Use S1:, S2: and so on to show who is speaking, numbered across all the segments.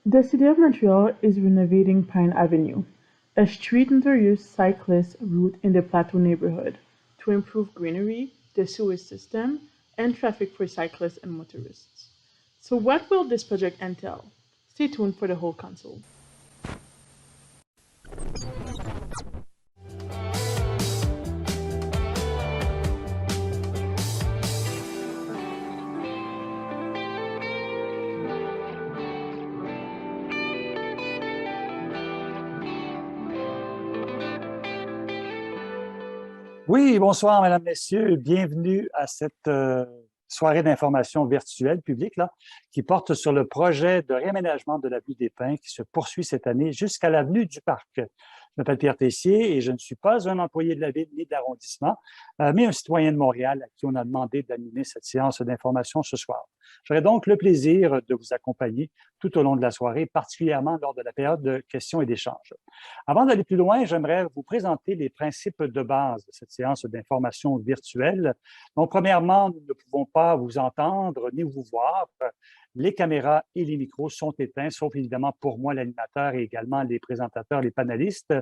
S1: The City of Montreal is renovating Pine Avenue, a street interuse cyclist route in the Plateau neighborhood, to improve greenery, the sewage system, and traffic for cyclists and motorists. So, what will this project entail? Stay tuned for the whole console.
S2: Oui, bonsoir, mesdames, messieurs. Bienvenue à cette soirée d'information virtuelle publique là, qui porte sur le projet de réaménagement de l'avenue des Pins qui se poursuit cette année jusqu'à l'avenue du Parc. Je m'appelle Pierre Tessier et je ne suis pas un employé de la ville ni de l'arrondissement, mais un citoyen de Montréal à qui on a demandé d'animer cette séance d'information ce soir. J'aurai donc le plaisir de vous accompagner tout au long de la soirée, particulièrement lors de la période de questions et d'échanges. Avant d'aller plus loin, j'aimerais vous présenter les principes de base de cette séance d'information virtuelle. Donc, premièrement, nous ne pouvons pas vous entendre ni vous voir. Les caméras et les micros sont éteints, sauf évidemment pour moi, l'animateur et également les présentateurs, les panélistes.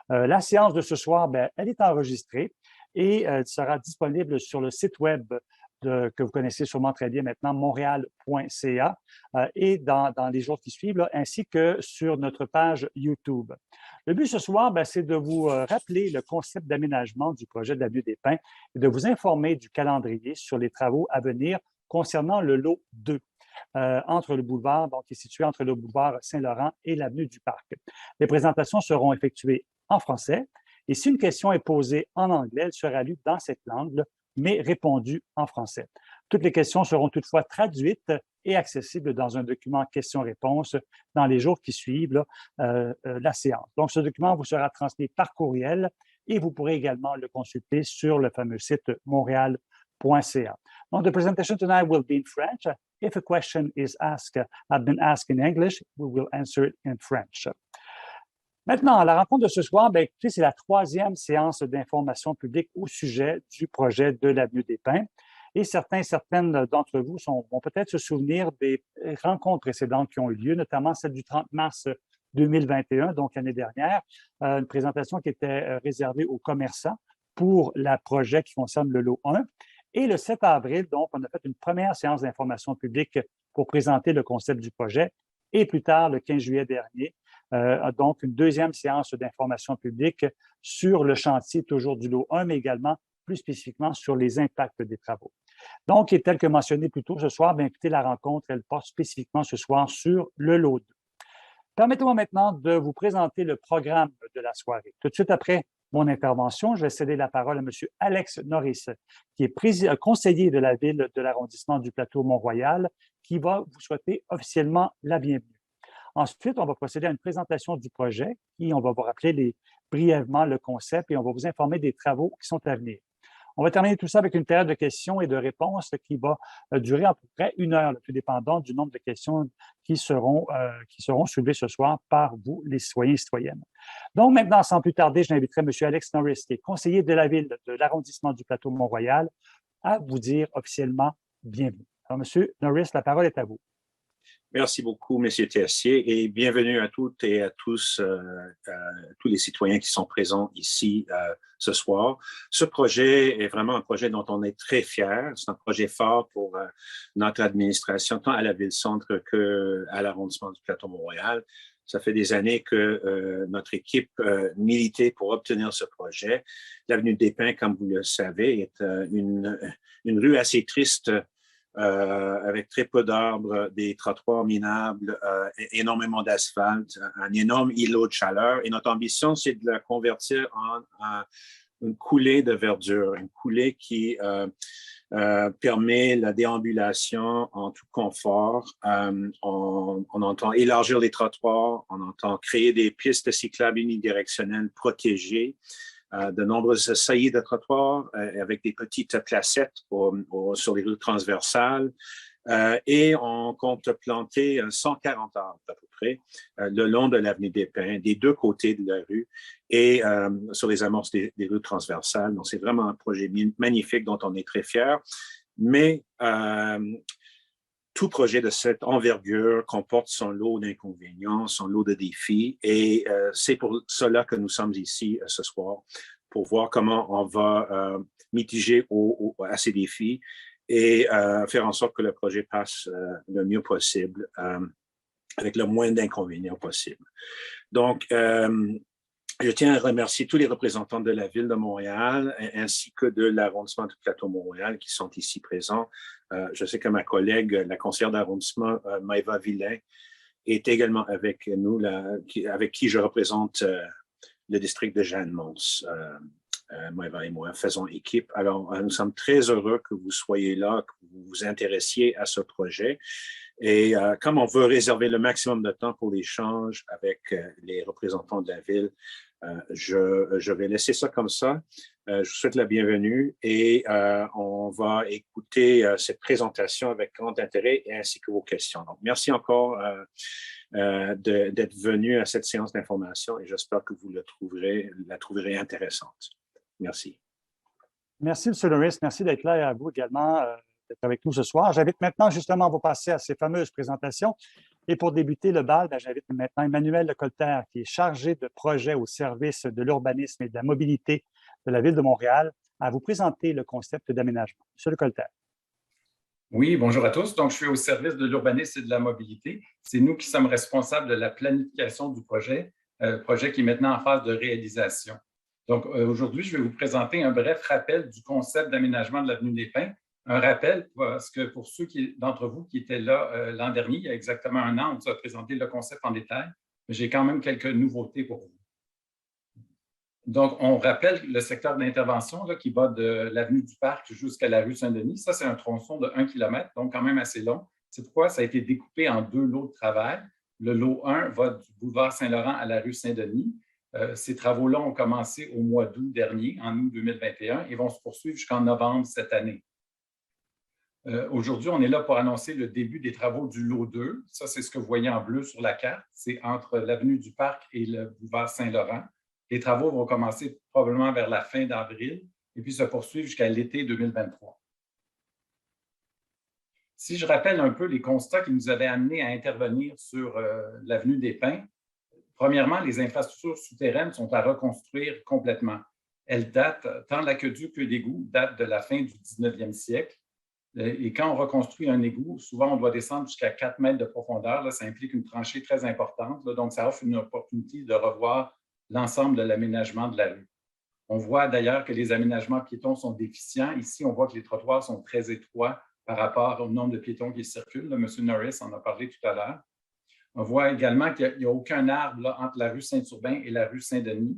S2: La séance de ce soir, elle est enregistrée et elle sera disponible sur le site web que vous connaissez sûrement très bien maintenant, montréal.ca, et dans les jours qui suivent, là, ainsi que sur notre page YouTube. Le but ce soir, c'est de vous rappeler le concept d'aménagement du projet de l'avenue des Pins et de vous informer du calendrier sur les travaux à venir concernant le lot 2. Entre le boulevard, donc qui est situé entre le boulevard Saint-Laurent et l'avenue du Parc. Les présentations seront effectuées en français et si une question est posée en anglais, elle sera lue dans cette langue, mais répondue en français. Toutes les questions seront toutefois traduites et accessibles dans un document questions-réponses dans les jours qui suivent la séance. Donc, ce document vous sera transmis par courriel et vous pourrez également le consulter sur le fameux site montréal.ca. Donc, the presentation tonight will be in French. If a question is asked, have been asked in English, we will answer it in French. Maintenant, la rencontre de ce soir, écoutez, c'est la troisième séance d'information publique au sujet du projet de l'Avenue des Pins. Et certaines d'entre vous vont peut-être se souvenir des rencontres précédentes qui ont eu lieu, notamment celle du 30 mars 2021, donc l'année dernière, une présentation qui était réservée aux commerçants pour le projet qui concerne le lot 1. Et le 7 avril, donc, on a fait une première séance d'information publique pour présenter le concept du projet. Et plus tard, le 15 juillet dernier, donc une deuxième séance d'information publique sur le chantier toujours du lot 1, mais également plus spécifiquement sur les impacts des travaux. Donc, et tel que mentionné plus tôt ce soir, écoutez, la rencontre, elle porte spécifiquement ce soir sur le lot 2. Permettez-moi maintenant de vous présenter le programme de la soirée. Tout de suite après mon intervention, je vais céder la parole à M. Alex Norris, qui est conseiller de la ville de l'arrondissement du Plateau-Mont-Royal, qui va vous souhaiter officiellement la bienvenue. Ensuite, on va procéder à une présentation du projet et on va vous rappeler brièvement le concept et on va vous informer des travaux qui sont à venir. On va terminer tout ça avec une période de questions et de réponses qui va durer à peu près 1 heure, tout dépendant du nombre de questions qui seront soulevées ce soir par vous, les citoyens et citoyennes. Donc maintenant, sans plus tarder, j'inviterai M. Alex Norris, qui est conseiller de la ville de l'arrondissement du Plateau-Mont-Royal, à vous dire officiellement bienvenue. Alors, M. Norris, la parole est à vous.
S3: Merci beaucoup, M. Tessier, et bienvenue à toutes et à tous, tous les citoyens qui sont présents ici ce soir. Ce projet est vraiment un projet dont on est très fiers. C'est un projet fort pour notre administration, tant à la Ville-Centre qu'à l'arrondissement du Plateau-Mont-Royal. Ça fait des années que notre équipe militait pour obtenir ce projet. L'avenue des Pins, comme vous le savez, est une rue assez triste, avec très peu d'arbres, des trottoirs minables, énormément d'asphalte, un énorme îlot de chaleur. Et notre ambition, c'est de la convertir en une coulée de verdure, une coulée qui permet la déambulation en tout confort. On entend élargir les trottoirs, on entend créer des pistes cyclables unidirectionnelles protégées, de nombreuses saillies de trottoirs avec des petites placettes sur les rues transversales. Et on compte planter 140 arbres à peu près le long de l'avenue des Pins, des deux côtés de la rue et sur les amorces des rues transversales. Donc, c'est vraiment un projet magnifique dont on est très fiers. Mais tout projet de cette envergure comporte son lot d'inconvénients, son lot de défis, et c'est pour cela que nous sommes ici ce soir, pour voir comment on va mitiger à ces défis et faire en sorte que le projet passe le mieux possible, avec le moins d'inconvénients possible. Donc, je tiens à remercier tous les représentants de la Ville de Montréal ainsi que de l'arrondissement du Plateau-Montréal qui sont ici présents. Je sais que ma collègue, la conseillère d'arrondissement, Maëva Villain, est également avec nous, avec qui je représente le district de Jeanne-Mance. Maëva et moi faisons équipe. Alors, nous sommes très heureux que vous soyez là, que vous vous intéressiez à ce projet. Et comme on veut réserver le maximum de temps pour l'échange avec les représentants de la Ville, je vais laisser ça comme ça. Je vous souhaite la bienvenue et on va écouter cette présentation avec grand intérêt ainsi que vos questions. Donc, merci encore d'être venu à cette séance d'information et j'espère que vous la trouverez intéressante. Merci.
S2: Merci, M. Norris. Merci d'être là et à vous également d'être avec nous ce soir. J'invite maintenant justement à vous passer à ces fameuses présentations. Et pour débuter le bal, j'invite maintenant Emmanuel Lecolter, qui est chargé de projet au service de l'urbanisme et de la mobilité de la Ville de Montréal, à vous présenter le concept d'aménagement. Monsieur Lecolter.
S4: Oui, bonjour à tous. Donc, je suis au service de l'urbanisme et de la mobilité. C'est nous qui sommes responsables de la planification du projet, projet qui est maintenant en phase de réalisation. Donc, aujourd'hui, je vais vous présenter un bref rappel du concept d'aménagement de l'avenue des Pins. Un rappel, parce que pour ceux d'entre vous qui étaient là l'an dernier, il y a exactement un an, on vous a présenté le concept en détail, mais j'ai quand même quelques nouveautés pour vous. Donc, on rappelle le secteur d'intervention qui va de l'avenue du Parc jusqu'à la rue Saint-Denis. Ça, c'est un tronçon de 1 km, donc quand même assez long. C'est pourquoi ça a été découpé en 2 lots de travail. Le lot 1 va du boulevard Saint-Laurent à la rue Saint-Denis. Ces travaux-là ont commencé au mois d'août dernier, en août 2021, et vont se poursuivre jusqu'en novembre cette année. Aujourd'hui, on est là pour annoncer le début des travaux du lot 2. Ça, c'est ce que vous voyez en bleu sur la carte. C'est entre l'avenue du Parc et le boulevard Saint-Laurent. Les travaux vont commencer probablement vers la fin d'avril et puis se poursuivre jusqu'à l'été 2023. Si je rappelle un peu les constats qui nous avaient amenés à intervenir sur l'avenue des Pins, premièrement, les infrastructures souterraines sont à reconstruire complètement. Elles datent, tant l'aqueduc que l'égout datent de la fin du 19e siècle. Et quand on reconstruit un égout, souvent on doit descendre jusqu'à 4 mètres de profondeur. Là, ça implique une tranchée très importante. Là, donc, ça offre une opportunité de revoir l'ensemble de l'aménagement de la rue. On voit d'ailleurs que les aménagements piétons sont déficients. Ici, on voit que les trottoirs sont très étroits par rapport au nombre de piétons qui circulent. Là, M. Norris en a parlé tout à l'heure. On voit également qu'il n'y a aucun arbre là, entre la rue Saint-Urbain et la rue Saint-Denis.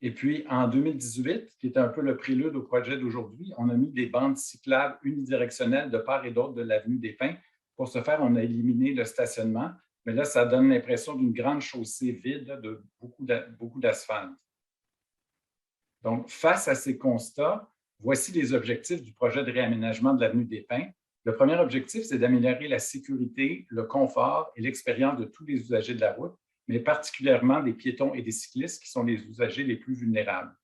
S4: Et puis, en 2018, qui est un peu le prélude au projet d'aujourd'hui, on a mis des bandes cyclables unidirectionnelles de part et d'autre de l'avenue des Pins. Pour ce faire, on a éliminé le stationnement. Mais là, ça donne l'impression d'une grande chaussée vide, là, de beaucoup d'asphalte. Donc, face à ces constats, voici les objectifs du projet de réaménagement de l'avenue des Pins. Le premier objectif, c'est d'améliorer la sécurité, le confort et l'expérience de tous les usagers de la route, mais particulièrement des piétons et des cyclistes qui sont les usagers les plus vulnérables.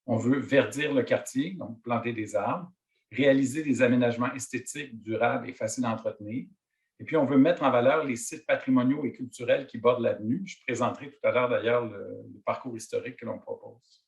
S4: On veut verdir le quartier, donc planter des arbres, réaliser des aménagements esthétiques, durables et faciles à entretenir. Et puis, on veut mettre en valeur les sites patrimoniaux et culturels qui bordent l'avenue. Je présenterai tout à l'heure d'ailleurs le parcours historique que l'on propose.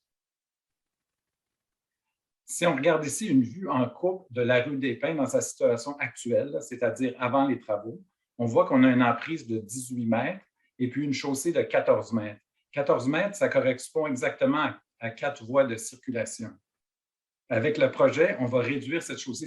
S4: Si on regarde ici une vue en coupe de la rue des Pins dans sa situation actuelle, c'est-à-dire avant les travaux, on voit qu'on a une emprise de 18 mètres et puis une chaussée de 14 mètres. 14 mètres, ça correspond exactement à 4 voies de circulation. Avec le projet, on va réduire cette chaussée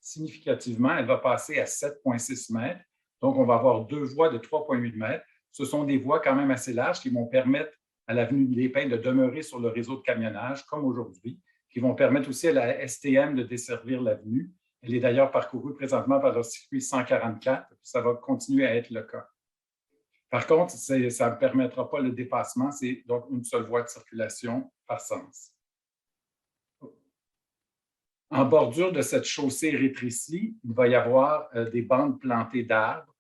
S4: significativement. Elle va passer à 7,6 mètres. Donc, on va avoir 2 voies de 3,8 mètres. Ce sont des voies quand même assez larges qui vont permettre à l'avenue des Pins de demeurer sur le réseau de camionnage, comme aujourd'hui, qui vont permettre aussi à la STM de desservir l'avenue. Elle est d'ailleurs parcourue présentement par le circuit 144, puis ça va continuer à être le cas. Par contre, ça ne permettra pas le dépassement, c'est donc une seule voie de circulation par sens. En bordure de cette chaussée rétrécie, il va y avoir des bandes plantées d'arbres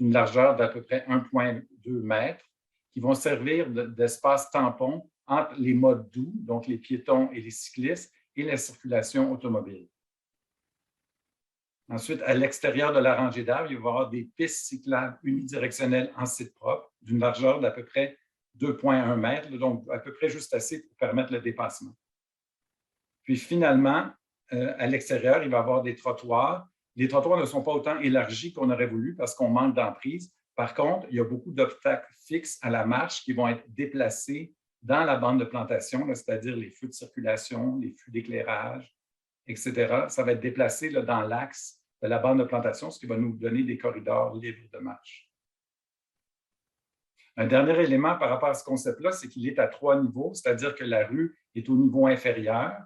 S4: d'une largeur d'à peu près 1,2 mètres qui vont servir d'espace tampon entre les modes doux, donc les piétons et les cyclistes, et la circulation automobile. Ensuite, à l'extérieur de la rangée d'arbres, il va y avoir des pistes cyclables unidirectionnelles en site propre d'une largeur d'à peu près 2,1 mètres, donc à peu près juste assez pour permettre le dépassement. Puis finalement, à l'extérieur, il va y avoir des trottoirs. Les trottoirs ne sont pas autant élargis qu'on aurait voulu parce qu'on manque d'emprise. Par contre, il y a beaucoup d'obstacles fixes à la marche qui vont être déplacés dans la bande de plantation, c'est-à-dire les feux de circulation, les feux d'éclairage, etc. Ça va être déplacé là, dans l'axe de la bande de plantation, ce qui va nous donner des corridors libres de marche. Un dernier élément par rapport à ce concept-là, c'est qu'il est à 3 niveaux, c'est-à-dire que la rue est au niveau inférieur,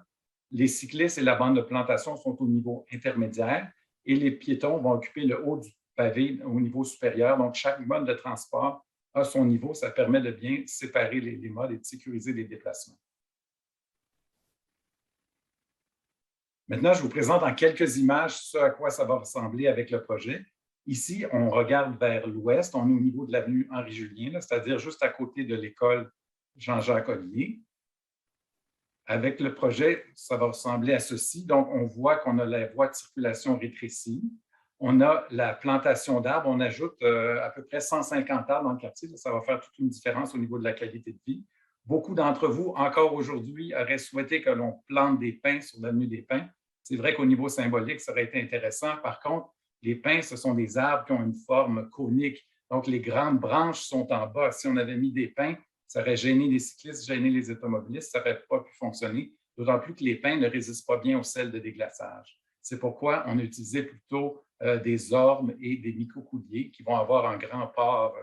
S4: les cyclistes et la bande de plantation sont au niveau intermédiaire et les piétons vont occuper le haut du pavé au niveau supérieur. Donc, chaque mode de transport a son niveau. Ça permet de bien séparer les modes et de sécuriser les déplacements. Maintenant, je vous présente en quelques images ce à quoi ça va ressembler avec le projet. Ici, on regarde vers l'ouest. On est au niveau de l'avenue Henri-Julien, c'est-à-dire juste à côté de l'école Jean-Jacques Ollier. Avec le projet, ça va ressembler à ceci. Donc, on voit qu'on a la voie de circulation rétrécie. On a la plantation d'arbres. On ajoute à peu près 150 arbres dans le quartier. Ça va faire toute une différence au niveau de la qualité de vie. Beaucoup d'entre vous, encore aujourd'hui, auraient souhaité que l'on plante des pins sur l'avenue des Pins. C'est vrai qu'au niveau symbolique, ça aurait été intéressant. Par contre, les pins, ce sont des arbres qui ont une forme conique. Donc, les grandes branches sont en bas. Si on avait mis des pins, ça aurait gêné les cyclistes, gêné les automobilistes, ça n'aurait pas pu fonctionner, d'autant plus que les pins ne résistent pas bien au sel de déglaçage. C'est pourquoi on a utilisé plutôt des ormes et des micocouliers qui vont avoir un grand port,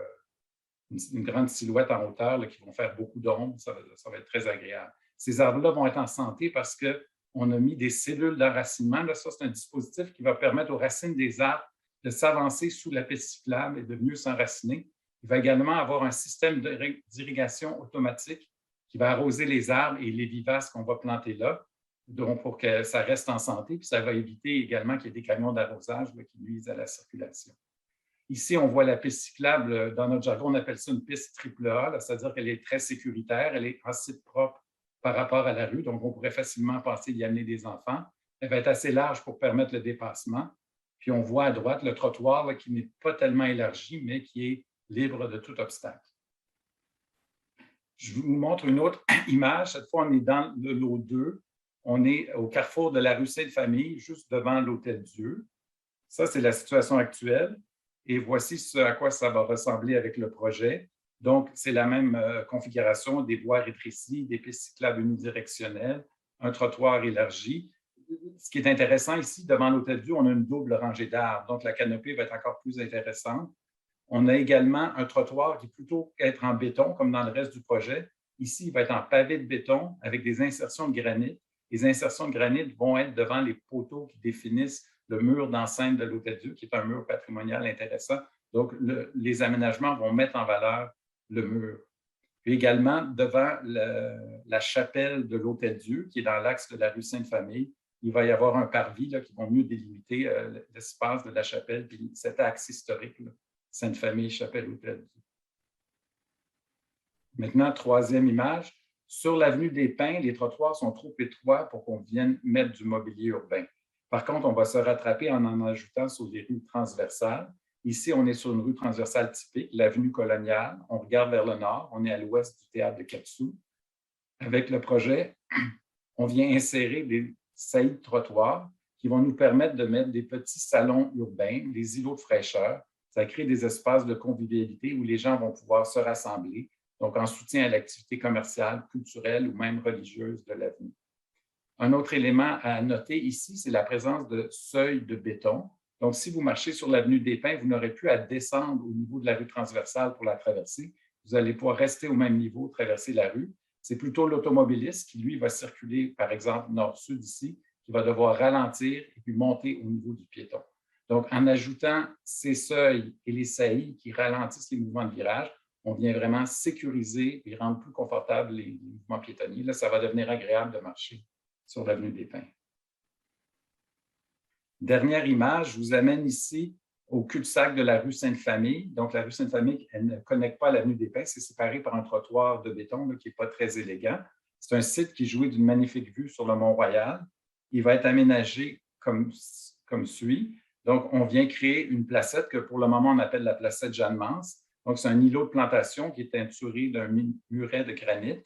S4: une grande silhouette en hauteur là, qui vont faire beaucoup d'ombre. Ça va être très agréable. Ces arbres-là vont être en santé parce qu'on a mis des cellules d'enracinement. Ça, c'est un dispositif qui va permettre aux racines des arbres de s'avancer sous la piste cyclable et de mieux s'enraciner. Il va également avoir un système d'irrigation automatique qui va arroser les arbres et les vivaces qu'on va planter là, donc pour que ça reste en santé. Puis ça va éviter également qu'il y ait des camions d'arrosage qui nuisent à la circulation. Ici, on voit la piste cyclable. Dans notre jargon, on appelle ça une piste AAA, c'est-à-dire qu'elle est très sécuritaire. Elle est en site propre par rapport à la rue, donc on pourrait facilement passer d'y amener des enfants. Elle va être assez large pour permettre le dépassement. Puis on voit à droite le trottoir là, qui n'est pas tellement élargi, mais qui est libre de tout obstacle. Je vous montre une autre image. Cette fois, on est dans le lot 2. On est au carrefour de la rue Sainte-Famille, juste devant l'Hôtel-Dieu. Ça, c'est la situation actuelle. Et voici ce à quoi ça va ressembler avec le projet. Donc, c'est la même configuration, des voies rétrécies, des pistes cyclables unidirectionnelles, un trottoir élargi. Ce qui est intéressant ici, devant l'Hôtel-Dieu, on a une double rangée d'arbres. Donc, la canopée va être encore plus intéressante. On a également un trottoir qui, plutôt qu'être en béton, comme dans le reste du projet, ici, il va être en pavé de béton avec des insertions de granit. Les insertions de granit vont être devant les poteaux qui définissent le mur d'enceinte de l'Hôtel-Dieu, qui est un mur patrimonial intéressant. Donc, les aménagements vont mettre en valeur le mur. Puis également, devant la chapelle de l'Hôtel-Dieu, qui est dans l'axe de la rue Sainte-Famille, il va y avoir un parvis là, qui va mieux délimiter l'espace de la chapelle, puis cet axe historique, là. Sainte-Famille, Chapelle-Hôtel-Dieu. Maintenant, troisième image. Sur l'avenue des Pins, les trottoirs sont trop étroits pour qu'on vienne mettre du mobilier urbain. Par contre, on va se rattraper en ajoutant sur des rues transversales. Ici, on est sur une rue transversale typique, l'avenue Coloniale. On regarde vers le nord. On est à l'ouest du théâtre de Katsu. Avec le projet, on vient insérer des saillies de trottoirs qui vont nous permettre de mettre des petits salons urbains, des îlots de fraîcheur. Ça crée des espaces de convivialité où les gens vont pouvoir se rassembler, donc en soutien à l'activité commerciale, culturelle ou même religieuse de l'avenue. Un autre élément à noter ici, c'est la présence de seuils de béton. Donc, si vous marchez sur l'avenue des Pins, vous n'aurez plus à descendre au niveau de la rue transversale pour la traverser. Vous allez pouvoir rester au même niveau, traverser la rue. C'est plutôt l'automobiliste qui, lui, va circuler, par exemple, nord-sud ici, qui va devoir ralentir et puis monter au niveau du piéton. Donc, en ajoutant ces seuils et les saillies qui ralentissent les mouvements de virage, on vient vraiment sécuriser et rendre plus confortables les mouvements piétonniers. Là, ça va devenir agréable de marcher sur l'avenue des Pins. Dernière image, je vous amène ici au cul-de-sac de la rue Sainte-Famille. Donc, la rue Sainte-Famille, elle ne connecte pas à l'avenue des Pins, c'est séparé par un trottoir de béton là, qui n'est pas très élégant. C'est un site qui jouit d'une magnifique vue sur le Mont-Royal. Il va être aménagé comme suit. Donc, on vient créer une placette que pour le moment, on appelle la placette Jeanne-Mance. Donc, c'est un îlot de plantation qui est entouré d'un muret de granit.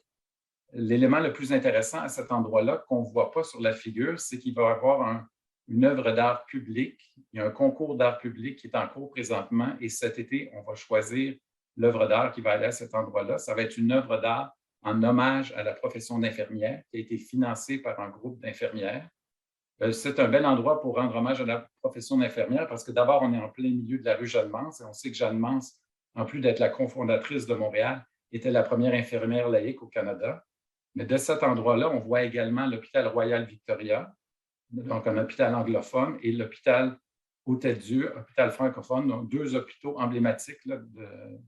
S4: L'élément le plus intéressant à cet endroit-là qu'on ne voit pas sur la figure, c'est qu'il va y avoir une œuvre d'art public. Il y a un concours d'art public qui est en cours présentement et cet été, on va choisir l'œuvre d'art qui va aller à cet endroit-là. Ça va être une œuvre d'art en hommage à la profession d'infirmière qui a été financée par un groupe d'infirmières. C'est un bel endroit pour rendre hommage à la profession d'infirmière parce que d'abord, on est en plein milieu de la rue Jeanne-Mance et on sait que Jeanne-Mance, en plus d'être la cofondatrice de Montréal, était la première infirmière laïque au Canada. Mais de cet endroit-là, on voit également l'hôpital Royal Victoria, donc un hôpital anglophone, et l'hôpital Hôtel-Dieu, hôpital francophone, donc deux hôpitaux emblématiques là, de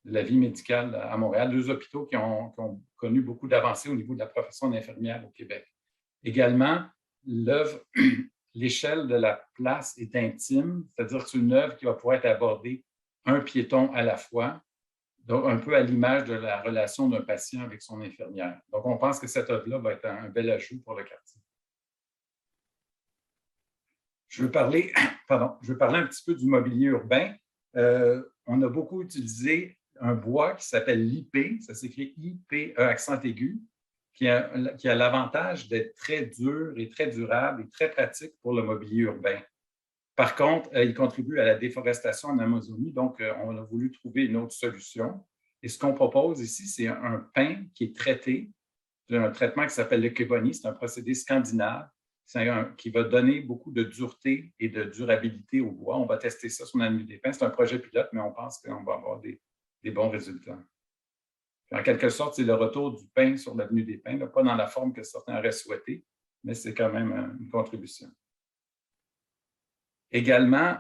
S4: la vie médicale à Montréal, deux hôpitaux qui ont connu beaucoup d'avancées au niveau de la profession d'infirmière au Québec. Également, l'œuvre, l'échelle de la place est intime, c'est-à-dire que c'est une œuvre qui va pouvoir être abordée un piéton à la fois, donc un peu à l'image de la relation d'un patient avec son infirmière. Donc, on pense que cette œuvre-là va être un bel ajout pour le quartier. Je veux parler un petit peu du mobilier urbain. On a beaucoup utilisé un bois qui s'appelle l'IP, ça s'écrit IPE accent aigu, qui a l'avantage d'être très dur et très durable et très pratique pour le mobilier urbain. Par contre, il contribue à la déforestation en Amazonie, donc on a voulu trouver une autre solution. Et ce qu'on propose ici, c'est un pin qui est traité, un traitement qui s'appelle le keboni, c'est un procédé scandinave qui va donner beaucoup de dureté et de durabilité au bois. On va tester ça sur l'avenue des Pins. C'est un projet pilote, mais on pense qu'on va avoir des bons résultats. En quelque sorte, c'est le retour du pin sur l'avenue des Pins, pas dans la forme que certains auraient souhaité, mais c'est quand même une contribution. Également,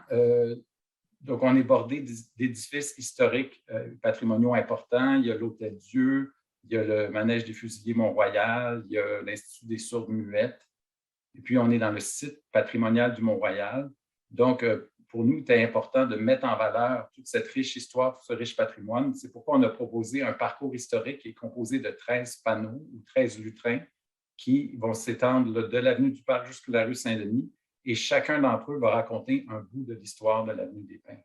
S4: donc on est bordé d'édifices historiques patrimoniaux importants. Il y a l'Hôtel-Dieu, il y a le Manège des Fusiliers Mont-Royal, il y a l'Institut des sourdes muettes. Et puis, on est dans le site patrimonial du Mont-Royal. Donc, pour nous, il était important de mettre en valeur toute cette riche histoire, tout ce riche patrimoine. C'est pourquoi on a proposé un parcours historique qui est composé de 13 panneaux ou 13 lutrins qui vont s'étendre de l'avenue du Parc jusqu'à la rue Saint-Denis. Et chacun d'entre eux va raconter un bout de l'histoire de l'avenue des Pins.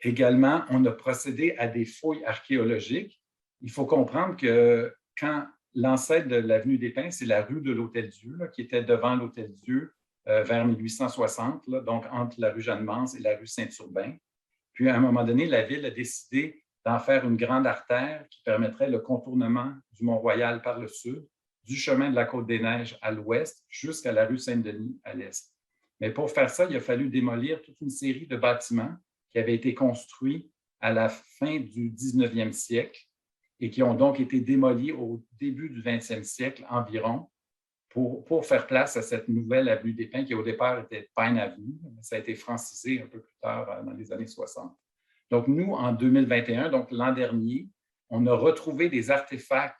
S4: Également, on a procédé à des fouilles archéologiques. Il faut comprendre que quand l'ancêtre de l'avenue des Pins, c'est la rue de l'Hôtel-Dieu, qui était devant l'Hôtel-Dieu vers 1860, là, donc entre la rue Jeanne-Mance et la rue Saint-Urbain. Puis, à un moment donné, la ville a décidé d'en faire une grande artère qui permettrait le contournement du Mont-Royal par le sud, du chemin de la Côte-des-Neiges à l'ouest jusqu'à la rue Saint-Denis à l'est. Mais pour faire ça, il a fallu démolir toute une série de bâtiments qui avaient été construits à la fin du 19e siècle et qui ont donc été démolis au début du 20e siècle environ pour faire place à cette nouvelle avenue des Pins qui au départ était Pine Avenue. Ça a été francisé un peu plus tard dans les années 60. Donc nous, en 2021, donc l'an dernier, on a retrouvé des artefacts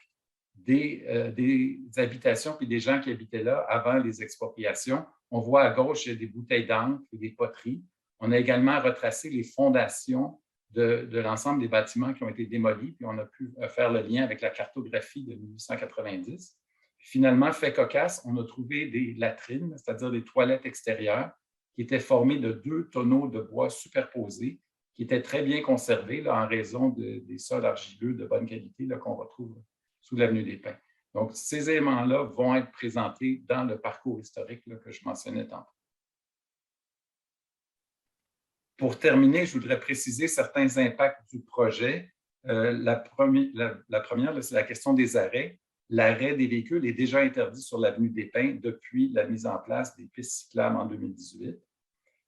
S4: des habitations puis des gens qui habitaient là avant les expropriations. On voit à gauche, il y a des bouteilles d'encre et des poteries. On a également retracé les fondations de l'ensemble des bâtiments qui ont été démolis, puis on a pu faire le lien avec la cartographie de 1890. Finalement, fait cocasse, on a trouvé des latrines, c'est-à-dire des toilettes extérieures, qui étaient formées de 2 tonneaux de bois superposés, qui étaient très bien conservés là, en raison des sols argileux de bonne qualité qu'on retrouve sous l'avenue des Pins. Donc, ces éléments-là vont être présentés dans le parcours historique là, que je mentionnais tantôt. Pour terminer, je voudrais préciser certains impacts du projet. La première, c'est la question des arrêts. L'arrêt des véhicules est déjà interdit sur l'avenue des Pins depuis la mise en place des pistes cyclables en 2018.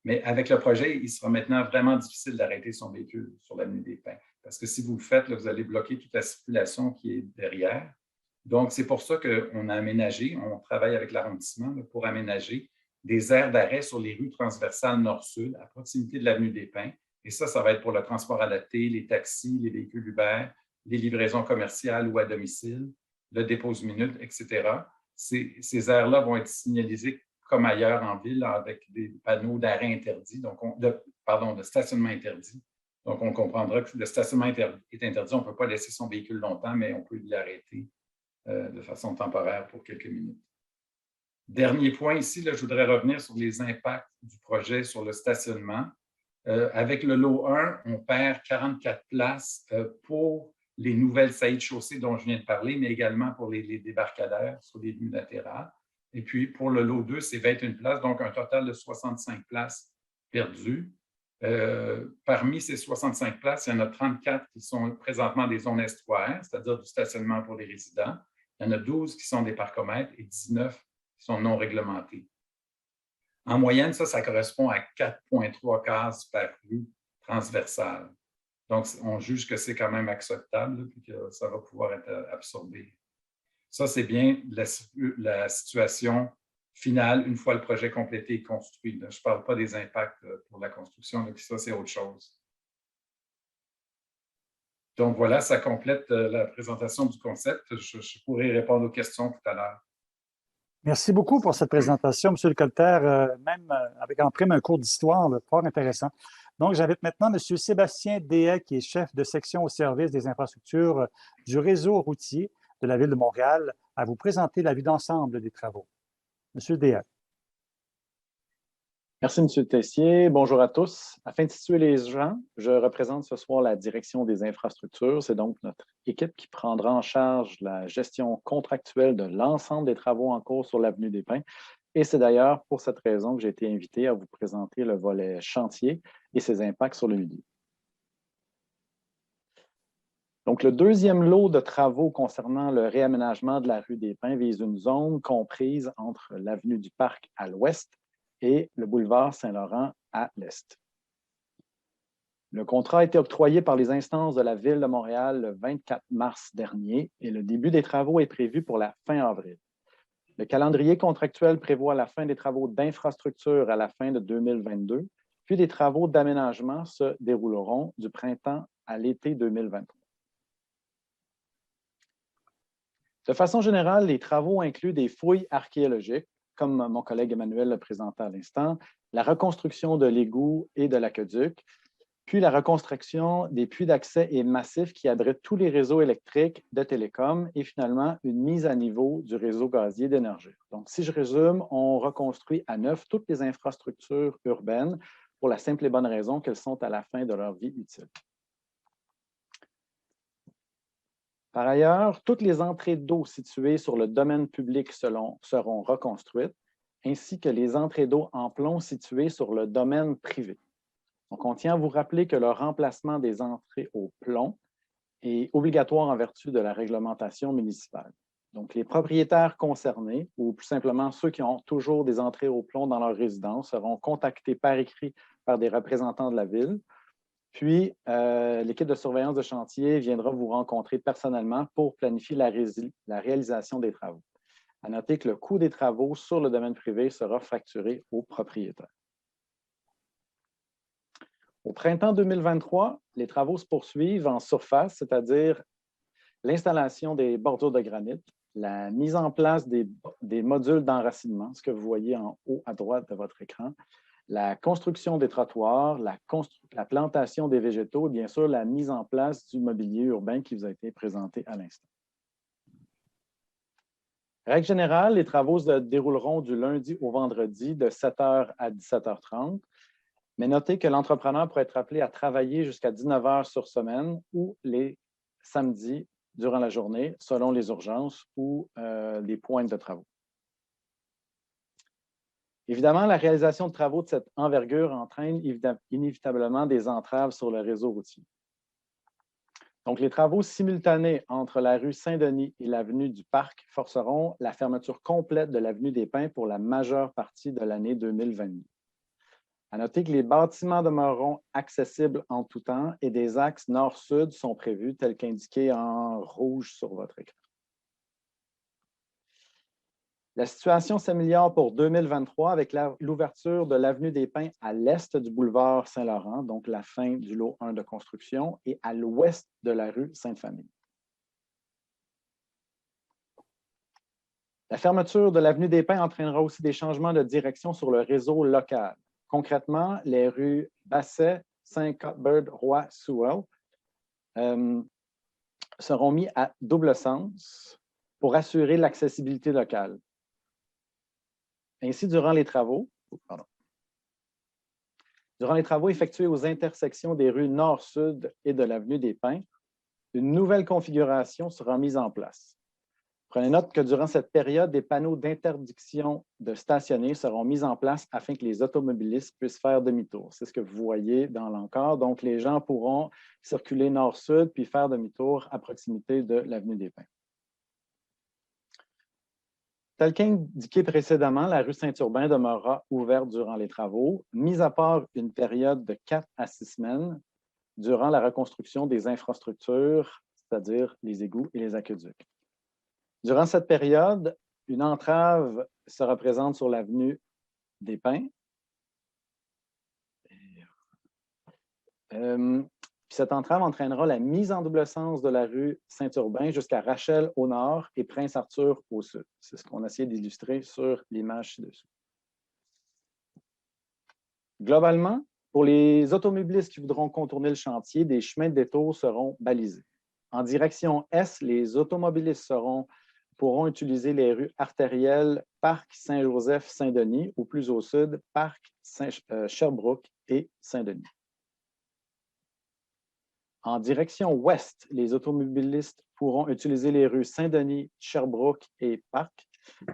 S4: Mais avec le projet, il sera maintenant vraiment difficile d'arrêter son véhicule sur l'avenue des Pins. Parce que si vous le faites, là, vous allez bloquer toute la circulation qui est derrière. Donc, c'est pour ça qu'on a aménagé, on travaille avec l'arrondissement pour aménager des aires d'arrêt sur les rues transversales nord-sud à proximité de l'avenue des Pins. Et ça va être pour le transport adapté, les taxis, les véhicules Uber, les livraisons commerciales ou à domicile, le dépose-minute, etc. Ces aires-là vont être signalisées comme ailleurs en ville avec des panneaux d'arrêt interdits, donc de stationnement interdit. Donc, on comprendra que le stationnement est interdit. On ne peut pas laisser son véhicule longtemps, mais on peut l'arrêter de façon temporaire pour quelques minutes. Dernier point ici, là, je voudrais revenir sur les impacts du projet sur le stationnement. Avec le lot 1, on perd 44 places pour les nouvelles saillies de chaussée dont je viens de parler, mais également pour les débarcadères sur les lignes latérales. Et puis, pour le lot 2, c'est 21 places, donc un total de 65 places perdues. Parmi ces 65 places, il y en a 34 qui sont présentement des zones estuaires, c'est-à-dire du stationnement pour les résidents. Il y en a 12 qui sont des parcomètres et 19 qui sont non réglementés. En moyenne, ça correspond à 4,3 cases par rue transversale. Donc, on juge que c'est quand même acceptable et que ça va pouvoir être absorbé. Ça, c'est bien la situation finale une fois le projet complété et construit. Là. Je ne parle pas des impacts pour la construction, mais ça, c'est autre chose. Donc, voilà, ça complète la présentation du concept. Je pourrais répondre aux questions tout à l'heure.
S2: Merci beaucoup pour cette présentation, M. Lecolter, même avec en prime un cours d'histoire, fort intéressant. Donc, j'invite maintenant M. Sébastien Dehay, qui est chef de section au service des infrastructures du réseau routier de la Ville de Montréal, à vous présenter la vue d'ensemble des travaux. M. Dehay.
S5: Merci, M. Tessier. Bonjour à tous. Afin de situer les gens, je représente ce soir la direction des infrastructures. C'est donc notre équipe qui prendra en charge la gestion contractuelle de l'ensemble des travaux en cours sur l'avenue des Pins. Et c'est d'ailleurs pour cette raison que j'ai été invité à vous présenter le volet chantier et ses impacts sur le milieu. Donc, le deuxième lot de travaux concernant le réaménagement de la rue des Pins vise une zone comprise entre l'avenue du Parc à l'ouest et le boulevard Saint-Laurent à l'est. Le contrat a été octroyé par les instances de la Ville de Montréal le 24 mars dernier et le début des travaux est prévu pour la fin avril. Le calendrier contractuel prévoit la fin des travaux d'infrastructure à la fin de 2022, puis les travaux d'aménagement se dérouleront du printemps à l'été 2023. De façon générale, les travaux incluent des fouilles archéologiques, comme mon collègue Emmanuel le présentait à l'instant, la reconstruction de l'égouts et de l'aqueduc, puis la reconstruction des puits d'accès et massifs qui abritent tous les réseaux électriques de télécom et finalement une mise à niveau du réseau gazier d'énergie. Donc, si je résume, on reconstruit à neuf toutes les infrastructures urbaines pour la simple et bonne raison qu'elles sont à la fin de leur vie utile. Par ailleurs, toutes les entrées d'eau situées sur le domaine public seront reconstruites, ainsi que les entrées d'eau en plomb situées sur le domaine privé. Donc, on tient à vous rappeler que le remplacement des entrées au plomb est obligatoire en vertu de la réglementation municipale. Donc, les propriétaires concernés, ou plus simplement ceux qui ont toujours des entrées au plomb dans leur résidence, seront contactés par écrit par des représentants de la Ville. Puis, l'équipe de surveillance de chantier viendra vous rencontrer personnellement pour planifier la réalisation des travaux. À noter que le coût des travaux sur le domaine privé sera facturé aux propriétaires. Au printemps 2023, les travaux se poursuivent en surface, c'est-à-dire l'installation des bordures de granit, la mise en place des modules d'enracinement, ce que vous voyez en haut à droite de votre écran, la construction des trottoirs, la plantation des végétaux et bien sûr la mise en place du mobilier urbain qui vous a été présenté à l'instant. Règle générale, les travaux se dérouleront du lundi au vendredi de 7h à 17h30, mais notez que l'entrepreneur pourrait être appelé à travailler jusqu'à 19h sur semaine ou les samedis durant la journée selon les urgences ou les pointes de travaux. Évidemment, la réalisation de travaux de cette envergure entraîne inévitablement des entraves sur le réseau routier. Donc, les travaux simultanés entre la rue Saint-Denis et l'avenue du Parc forceront la fermeture complète de l'avenue des Pins pour la majeure partie de l'année 2022. À noter que les bâtiments demeureront accessibles en tout temps et des axes nord-sud sont prévus, tels qu'indiqués en rouge sur votre écran. La situation s'améliore pour 2023 avec l'ouverture de l'avenue des Pins à l'est du boulevard Saint-Laurent, donc la fin du lot 1 de construction, et à l'ouest de la rue Sainte-Famille. La fermeture de l'avenue des Pins entraînera aussi des changements de direction sur le réseau local. Concrètement, les rues Basset, Saint-Cuthbert, Roy, Sewell seront mis à double sens pour assurer l'accessibilité locale. Ainsi, durant les travaux effectués aux intersections des rues Nord-Sud et de l'avenue des Pins, une nouvelle configuration sera mise en place. Prenez note que durant cette période, des panneaux d'interdiction de stationner seront mis en place afin que les automobilistes puissent faire demi-tour. C'est ce que vous voyez dans l'encart. Donc, les gens pourront circuler nord-sud puis faire demi-tour à proximité de l'avenue des Pins. Tel qu'indiqué précédemment, la rue Saint-Urbain demeurera ouverte durant les travaux, mis à part une période de 4 à 6 semaines durant la reconstruction des infrastructures, c'est-à-dire les égouts et les aqueducs. Durant cette période, une entrave sera présente sur l'avenue des Pins. Cette entrave entraînera la mise en double sens de la rue Saint-Urbain jusqu'à Rachel au nord et Prince-Arthur au sud. C'est ce qu'on a essayé d'illustrer sur l'image ci-dessous. Globalement, pour les automobilistes qui voudront contourner le chantier, des chemins de détour seront balisés. En direction est, les automobilistes pourront utiliser les rues artérielles Parc Saint-Joseph-Saint-Denis ou plus au sud, Parc Sherbrooke et Saint-Denis. En direction ouest, les automobilistes pourront utiliser les rues Saint-Denis, Sherbrooke et Parc.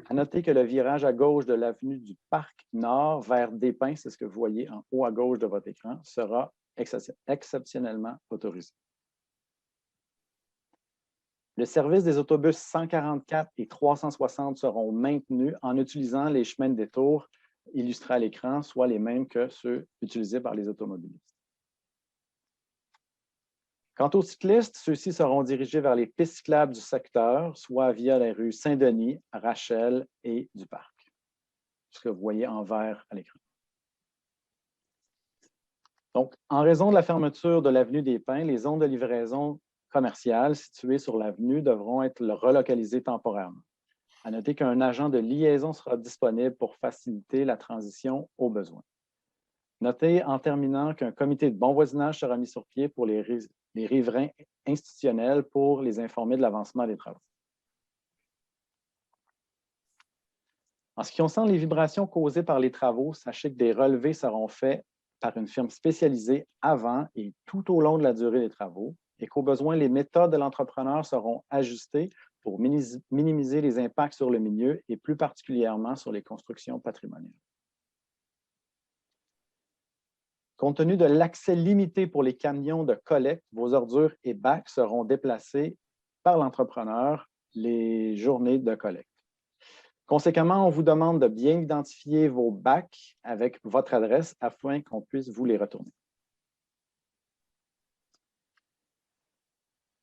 S5: À noter que le virage à gauche de l'avenue du Parc Nord vers Despins, c'est ce que vous voyez en haut à gauche de votre écran, sera exceptionnellement autorisé. Le service des autobus 144 et 360 seront maintenus en utilisant les chemins de détour illustrés à l'écran, soit les mêmes que ceux utilisés par les automobilistes. Quant aux cyclistes, ceux-ci seront dirigés vers les pistes cyclables du secteur, soit via les rues Saint-Denis, Rachel et du Parc, ce que vous voyez en vert à l'écran. Donc, en raison de la fermeture de l'avenue des Pins, les zones de livraison commerciales situées sur l'avenue devront être relocalisées temporairement. À noter qu'un agent de liaison sera disponible pour faciliter la transition aux besoins. Notez en terminant qu'un comité de bon voisinage sera mis sur pied pour les riverains institutionnels pour les informer de l'avancement des travaux. En ce qui concerne les vibrations causées par les travaux, sachez que des relevés seront faits par une firme spécialisée avant et tout au long de la durée des travaux et qu'au besoin, les méthodes de l'entrepreneur seront ajustées pour minimiser les impacts sur le milieu et plus particulièrement sur les constructions patrimoniales. Compte tenu de l'accès limité pour les camions de collecte, vos ordures et bacs seront déplacés par l'entrepreneur les journées de collecte. Conséquemment, on vous demande de bien identifier vos bacs avec votre adresse afin qu'on puisse vous les retourner.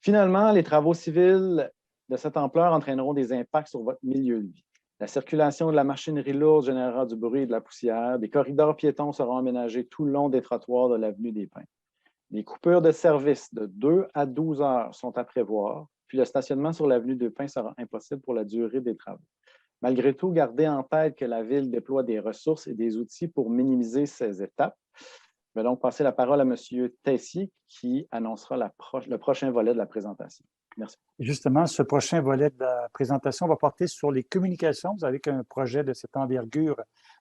S5: Finalement, les travaux civils de cette ampleur entraîneront des impacts sur votre milieu de vie. La circulation de la machinerie lourde générera du bruit et de la poussière. Des corridors piétons seront aménagés tout le long des trottoirs de l'avenue des Pins. Les coupures de service de 2 à 12 heures sont à prévoir, puis le stationnement sur l'avenue des Pins sera impossible pour la durée des travaux. Malgré tout, gardez en tête que la Ville déploie des ressources et des outils pour minimiser ces étapes. Je vais donc passer la parole à M. Tessier qui annoncera le prochain volet de la présentation. Merci.
S2: Justement, ce prochain volet de la présentation va porter sur les communications. Vous savez qu'un projet de cette envergure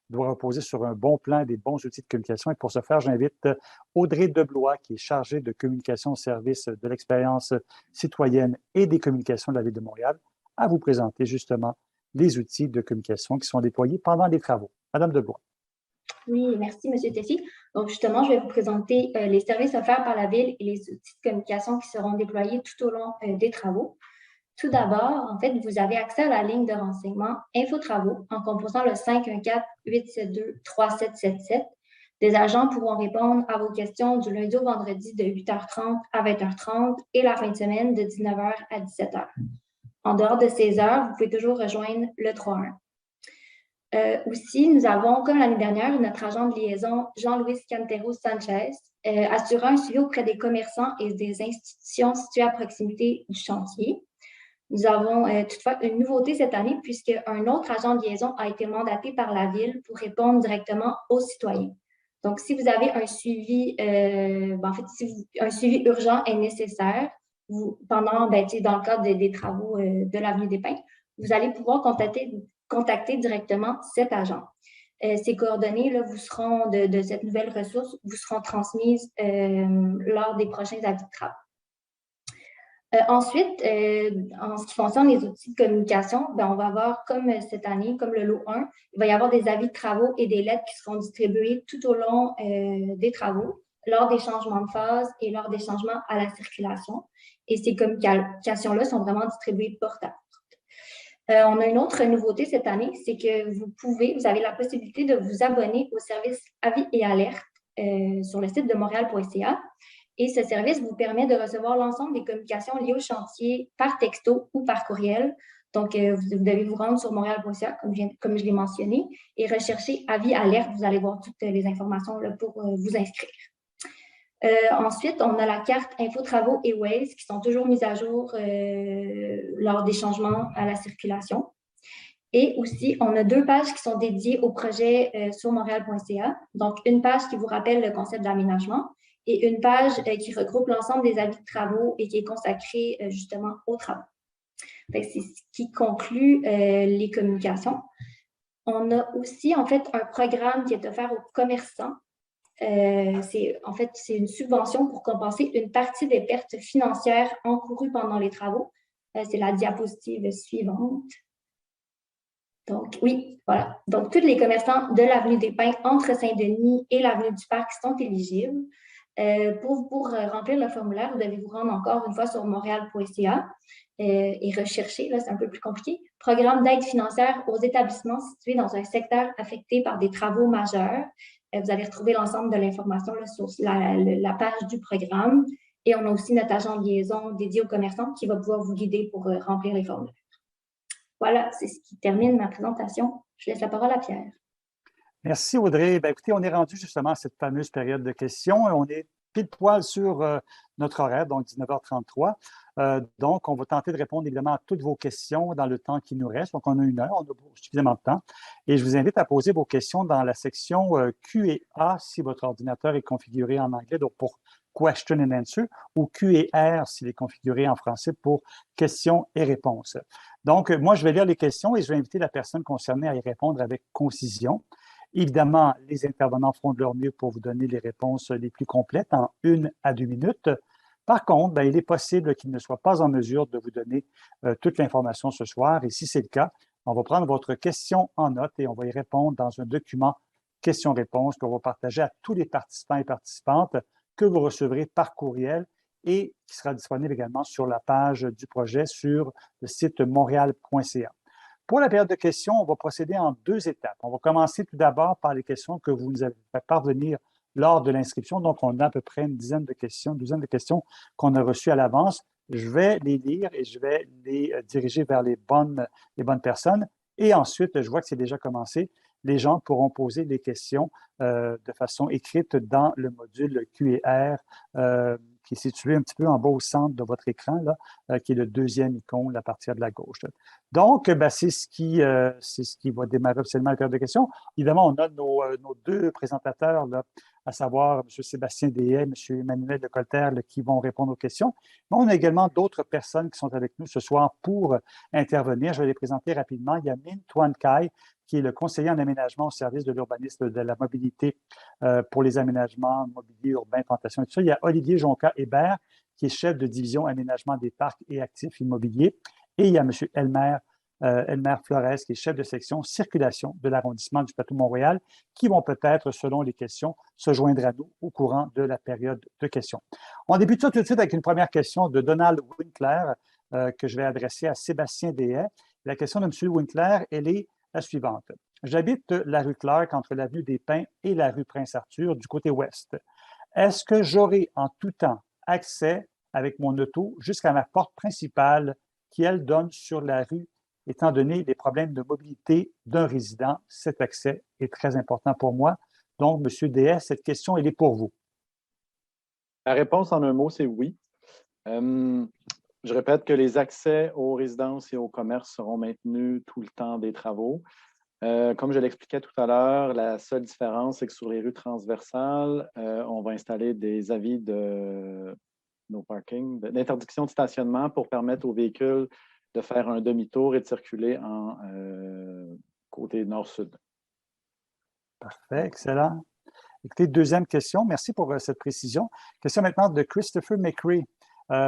S2: doit reposer sur un bon plan et des bons outils de communication. Et pour ce faire, j'invite Audrey Deblois, qui est chargée de communication au service de l'expérience citoyenne et des communications de la Ville de Montréal, à vous présenter justement les outils de communication qui sont déployés pendant les travaux. Madame Deblois.
S6: Oui, merci, M. Tessier. Donc, justement, je vais vous présenter les services offerts par la Ville et les outils de communication qui seront déployés tout au long des travaux. Tout d'abord, en fait, vous avez accès à la ligne de renseignement Info-Travaux en composant le 514-872-3777. Des agents pourront répondre à vos questions du lundi au vendredi de 8h30 à 20h30 et la fin de semaine de 19h à 17h. En dehors de ces heures, vous pouvez toujours rejoindre le 3-1. Aussi, nous avons, comme l'année dernière, notre agent de liaison, Jean-Louis Cantero-Sanchez, assurant un suivi auprès des commerçants et des institutions situées à proximité du chantier. Nous avons toutefois une nouveauté cette année puisqu'un autre agent de liaison a été mandaté par la Ville pour répondre directement aux citoyens. Donc, si vous avez un suivi, un suivi urgent est nécessaire, dans le cadre des travaux de l'avenue des Pins, vous allez pouvoir contacter directement cet agent. Ces coordonnées là, vous seront de cette nouvelle ressource vous seront transmises lors des prochains avis de travaux. Ensuite, en ce qui concerne les outils de communication, on va avoir, comme cette année, comme le lot 1, il va y avoir des avis de travaux et des lettres qui seront distribués tout au long des travaux, lors des changements de phase et lors des changements à la circulation. Et ces communications-là sont vraiment distribuées porte à porte. On a une autre nouveauté cette année, c'est que vous avez la possibilité de vous abonner au service avis et alerte sur le site de montréal.ca. Et ce service vous permet de recevoir l'ensemble des communications liées au chantier par texto ou par courriel. Donc, vous devez vous rendre sur montréal.ca, comme je l'ai mentionné, et rechercher avis alerte. Vous allez voir toutes les informations là, pour vous inscrire. Ensuite, on a la carte Info Travaux et Waze qui sont toujours mises à jour lors des changements à la circulation. Et aussi, on a 2 pages qui sont dédiées au projet sur montréal.ca. Donc, une page qui vous rappelle le concept d'aménagement et une page qui regroupe l'ensemble des avis de travaux et qui est consacrée justement aux travaux. C'est ce qui conclut les communications. On a aussi, en fait, un programme qui est offert aux commerçants. C'est une subvention pour compenser une partie des pertes financières encourues pendant les travaux. C'est la diapositive suivante. Donc, oui, voilà. Donc, tous les commerçants de l'avenue des Pins entre Saint-Denis et l'avenue du Parc sont éligibles. Pour remplir le formulaire, vous devez vous rendre encore une fois sur montréal.ca et rechercher, là, c'est un peu plus compliqué, programme d'aide financière aux établissements situés dans un secteur affecté par des travaux majeurs. Vous allez retrouver l'ensemble de l'information sur la page du programme. Et on a aussi notre agent de liaison dédié aux commerçants qui va pouvoir vous guider pour remplir les formulaires. Voilà, c'est ce qui termine ma présentation. Je laisse la parole à Pierre.
S2: Merci, Audrey. Écoutez, on est rendu justement à cette fameuse période de questions. On est pile poil sur notre horaire, donc 19h33. Donc, on va tenter de répondre évidemment à toutes vos questions dans le temps qui nous reste. Donc, on a 1 heure, on a suffisamment de temps. Et je vous invite à poser vos questions dans la section Q&A si votre ordinateur est configuré en anglais, donc pour Question and Answer, ou Q&R s'il est configuré en français pour questions et réponses. Donc, moi, je vais lire les questions et je vais inviter la personne concernée à y répondre avec concision. Évidemment, les intervenants feront de leur mieux pour vous donner les réponses les plus complètes en 1 à 2 minutes. Par contre, il est possible qu'ils ne soient pas en mesure de vous donner toute l'information ce soir. Et si c'est le cas, on va prendre votre question en note et on va y répondre dans un document questions-réponses qu'on va partager à tous les participants et participantes que vous recevrez par courriel et qui sera disponible également sur la page du projet sur le site montréal.ca. Pour la période de questions, on va procéder en 2 étapes. On va commencer tout d'abord par les questions que vous nous avez fait parvenir lors de l'inscription. Donc, on a à peu près une douzaine de questions qu'on a reçues à l'avance. Je vais les lire et je vais les diriger vers les bonnes personnes. Et ensuite, je vois que c'est déjà commencé. Les gens pourront poser les questions de façon écrite dans le module Q&R qui est situé un petit peu en bas au centre de votre écran, là, qui est le 2e icône à partir de la gauche. Donc, c'est ce qui va démarrer officiellement la période de questions. Évidemment, on a nos 2 présentateurs, là, à savoir M. Sébastien Deshaies, M. Emmanuel Lecolter, qui vont répondre aux questions. Mais on a également d'autres personnes qui sont avec nous ce soir pour intervenir. Je vais les présenter rapidement. Il y a Min Tuan Khai, qui est le conseiller en aménagement au service de l'urbanisme de la mobilité pour les aménagements mobiliers, urbains, plantations et tout ça. Il y a Olivier Jonca-Hébert, qui est chef de division aménagement des parcs et actifs immobiliers. Et il y a M. Elmer Flores, qui est chef de section circulation de l'arrondissement du Plateau-Mont-Royal, qui vont peut-être, selon les questions, se joindre à nous au courant de la période de questions. On débute ça tout de suite avec une première question de Donald Winkler que je vais adresser à Sébastien Deshaies. La question de M. Winkler, elle est la suivante. J'habite la rue Clark entre l'avenue des Pins et la rue Prince-Arthur du côté ouest. Est-ce que j'aurai en tout temps accès avec mon auto jusqu'à ma porte principale qui, elle, donne sur la rue, étant donné les problèmes de mobilité d'un résident? Cet accès est très important pour moi. Donc, M. Deshaies, cette question, elle est pour vous.
S5: La réponse en un mot, c'est oui. Je répète que les accès aux résidences et aux commerces seront maintenus tout le temps des travaux. Comme je l'expliquais tout à l'heure, la seule différence, c'est que sur les rues transversales, on va installer des avis de no parking, d'interdiction de stationnement pour permettre aux véhicules de faire un demi-tour et de circuler en côté nord-sud.
S2: Parfait, excellent. Écoutez, deuxième question. Merci pour cette précision. Question maintenant de Christopher McRae.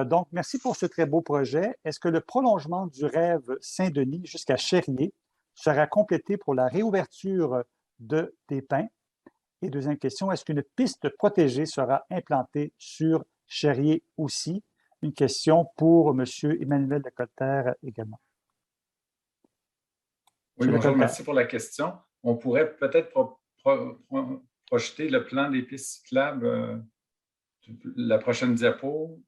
S2: Donc, merci pour ce très beau projet. Est-ce que le prolongement du rêve Saint-Denis jusqu'à Cherrier sera complété pour la réouverture des Pins? Et deuxième question, est-ce qu'une piste protégée sera implantée sur Cherrier aussi? Une question pour M. Emmanuel Lecolter également.
S4: Oui, bonjour, merci pour la question. On pourrait peut-être projeter le plan des pistes cyclables, la prochaine diapo.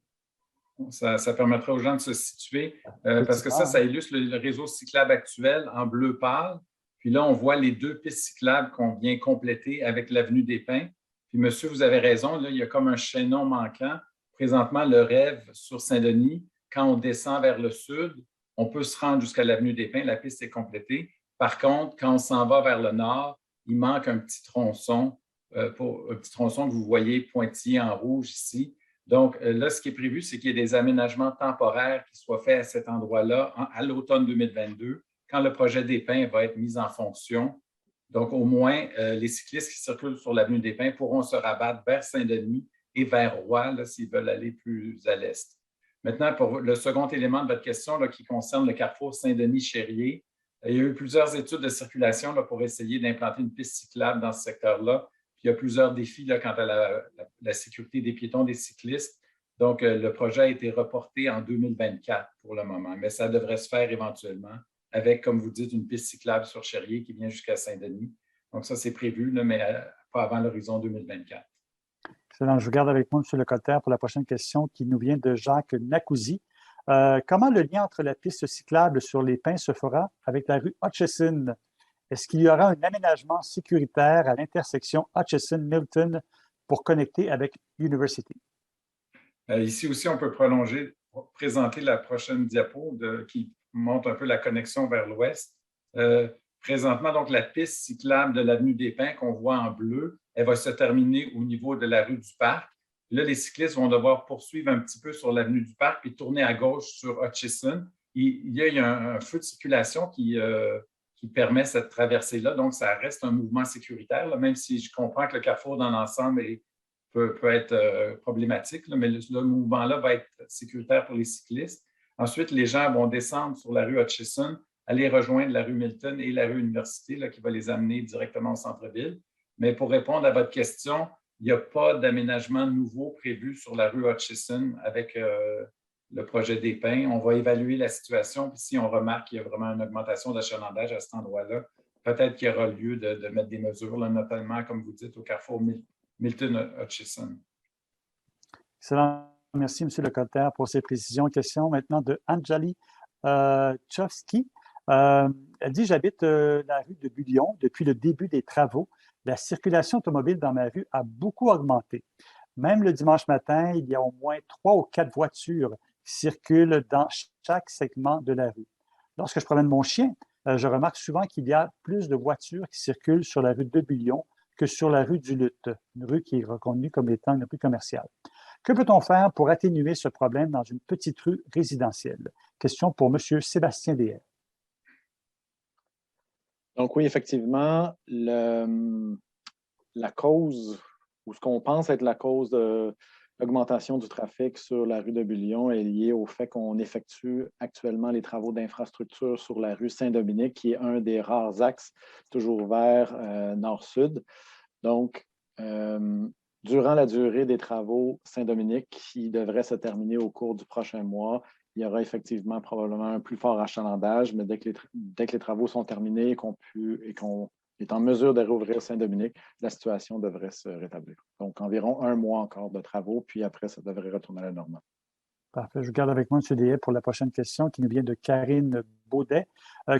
S4: Ça permettrait aux gens de se situer, parce que ça illustre le réseau cyclable actuel en bleu pâle. Puis là, on voit les deux pistes cyclables qu'on vient compléter avec l'avenue des Pins. Puis monsieur, vous avez raison, là, il y a comme un chaînon manquant. Présentement, le rêve sur Saint-Denis, quand on descend vers le sud, on peut se rendre jusqu'à l'avenue des Pins, la piste est complétée. Par contre, quand on s'en va vers le nord, il manque un petit tronçon, que vous voyez pointillé en rouge ici. Donc là, ce qui est prévu, c'est qu'il y ait des aménagements temporaires qui soient faits à cet endroit-là à l'automne 2022, quand le projet des Pins va être mis en fonction. Donc, au moins, les cyclistes qui circulent sur l'avenue des Pins pourront se rabattre vers Saint-Denis et vers Roy, s'ils veulent aller plus à l'est. Maintenant, pour le second élément de votre question là, qui concerne le carrefour Saint-Denis-Cherrier, il y a eu plusieurs études de circulation là, pour essayer d'implanter une piste cyclable dans ce secteur-là. Puis, il y a plusieurs défis là, quant à la sécurité des piétons, des cyclistes. Donc, le projet a été reporté en 2024 pour le moment, mais ça devrait se faire éventuellement avec, comme vous dites, une piste cyclable sur Cherrier qui vient jusqu'à Saint-Denis. Donc, ça, c'est prévu, là, mais pas avant l'horizon 2024.
S2: Excellent. Je vous garde avec moi, M. Lecolter, pour la prochaine question qui nous vient de Jacques Nacouzi. Comment le lien entre la piste cyclable sur les Pins se fera avec la rue Hutchison? Est-ce qu'il y aura un aménagement sécuritaire à l'intersection Hutchison-Milton pour connecter avec University?
S4: Ici aussi, on peut présenter la prochaine diapo qui montre un peu la connexion vers l'ouest. Présentement, donc, la piste cyclable de l'avenue des Pins qu'on voit en bleu, elle va se terminer au niveau de la rue du Parc. Là, les cyclistes vont devoir poursuivre un petit peu sur l'avenue du Parc puis tourner à gauche sur Hutchison. Il y a un feu de circulation qui permet cette traversée-là. Donc, ça reste un mouvement sécuritaire, là, même si je comprends que le carrefour dans l'ensemble peut être problématique, là, mais le mouvement-là va être sécuritaire pour les cyclistes. Ensuite, les gens vont descendre sur la rue Hutchison, aller rejoindre la rue Milton et la rue Université, là, qui va les amener directement au centre-ville. Mais pour répondre à votre question, il n'y a pas d'aménagement nouveau prévu sur la rue Hutchison avec le projet des Pins. On va évaluer la situation, puis si on remarque qu'il y a vraiment une augmentation d'achalandage à cet endroit-là, peut-être qu'il y aura lieu de mettre des mesures, là, notamment, comme vous dites, au carrefour Milton-Hutchison.
S2: Excellent. Merci, M. Lecolter, pour ces précisions. Question maintenant de Anjali Tchowski. Elle dit « J'habite la rue de Bullion depuis le début des travaux. La circulation automobile dans ma rue a beaucoup augmenté. Même le dimanche matin, il y a au moins 3 ou 4 voitures qui circulent dans chaque segment de la rue. Lorsque je promène mon chien, je remarque souvent qu'il y a plus de voitures qui circulent sur la rue de Bullion que sur la rue du Lutte, une rue qui est reconnue comme étant une rue commerciale. Que peut-on faire pour atténuer ce problème dans une petite rue résidentielle? » Question pour M. Sébastien Deshaies.
S5: Donc oui, effectivement, la cause, ou ce qu'on pense être la cause de l'augmentation du trafic sur la rue de Bullion est liée au fait qu'on effectue actuellement les travaux d'infrastructure sur la rue Saint-Dominique, qui est un des rares axes toujours vers nord-sud. Donc, durant la durée des travaux Saint-Dominique, qui devrait se terminer au cours du prochain mois, il y aura effectivement probablement un plus fort achalandage, mais dès que les travaux sont terminés et qu'on est en mesure de rouvrir Saint-Dominique, la situation devrait se rétablir. Donc, environ 1 mois encore de travaux, puis après, ça devrait retourner à la normale.
S2: Parfait. Je vous garde avec moi, M. Deshaies, pour la prochaine question qui nous vient de Karine Baudet.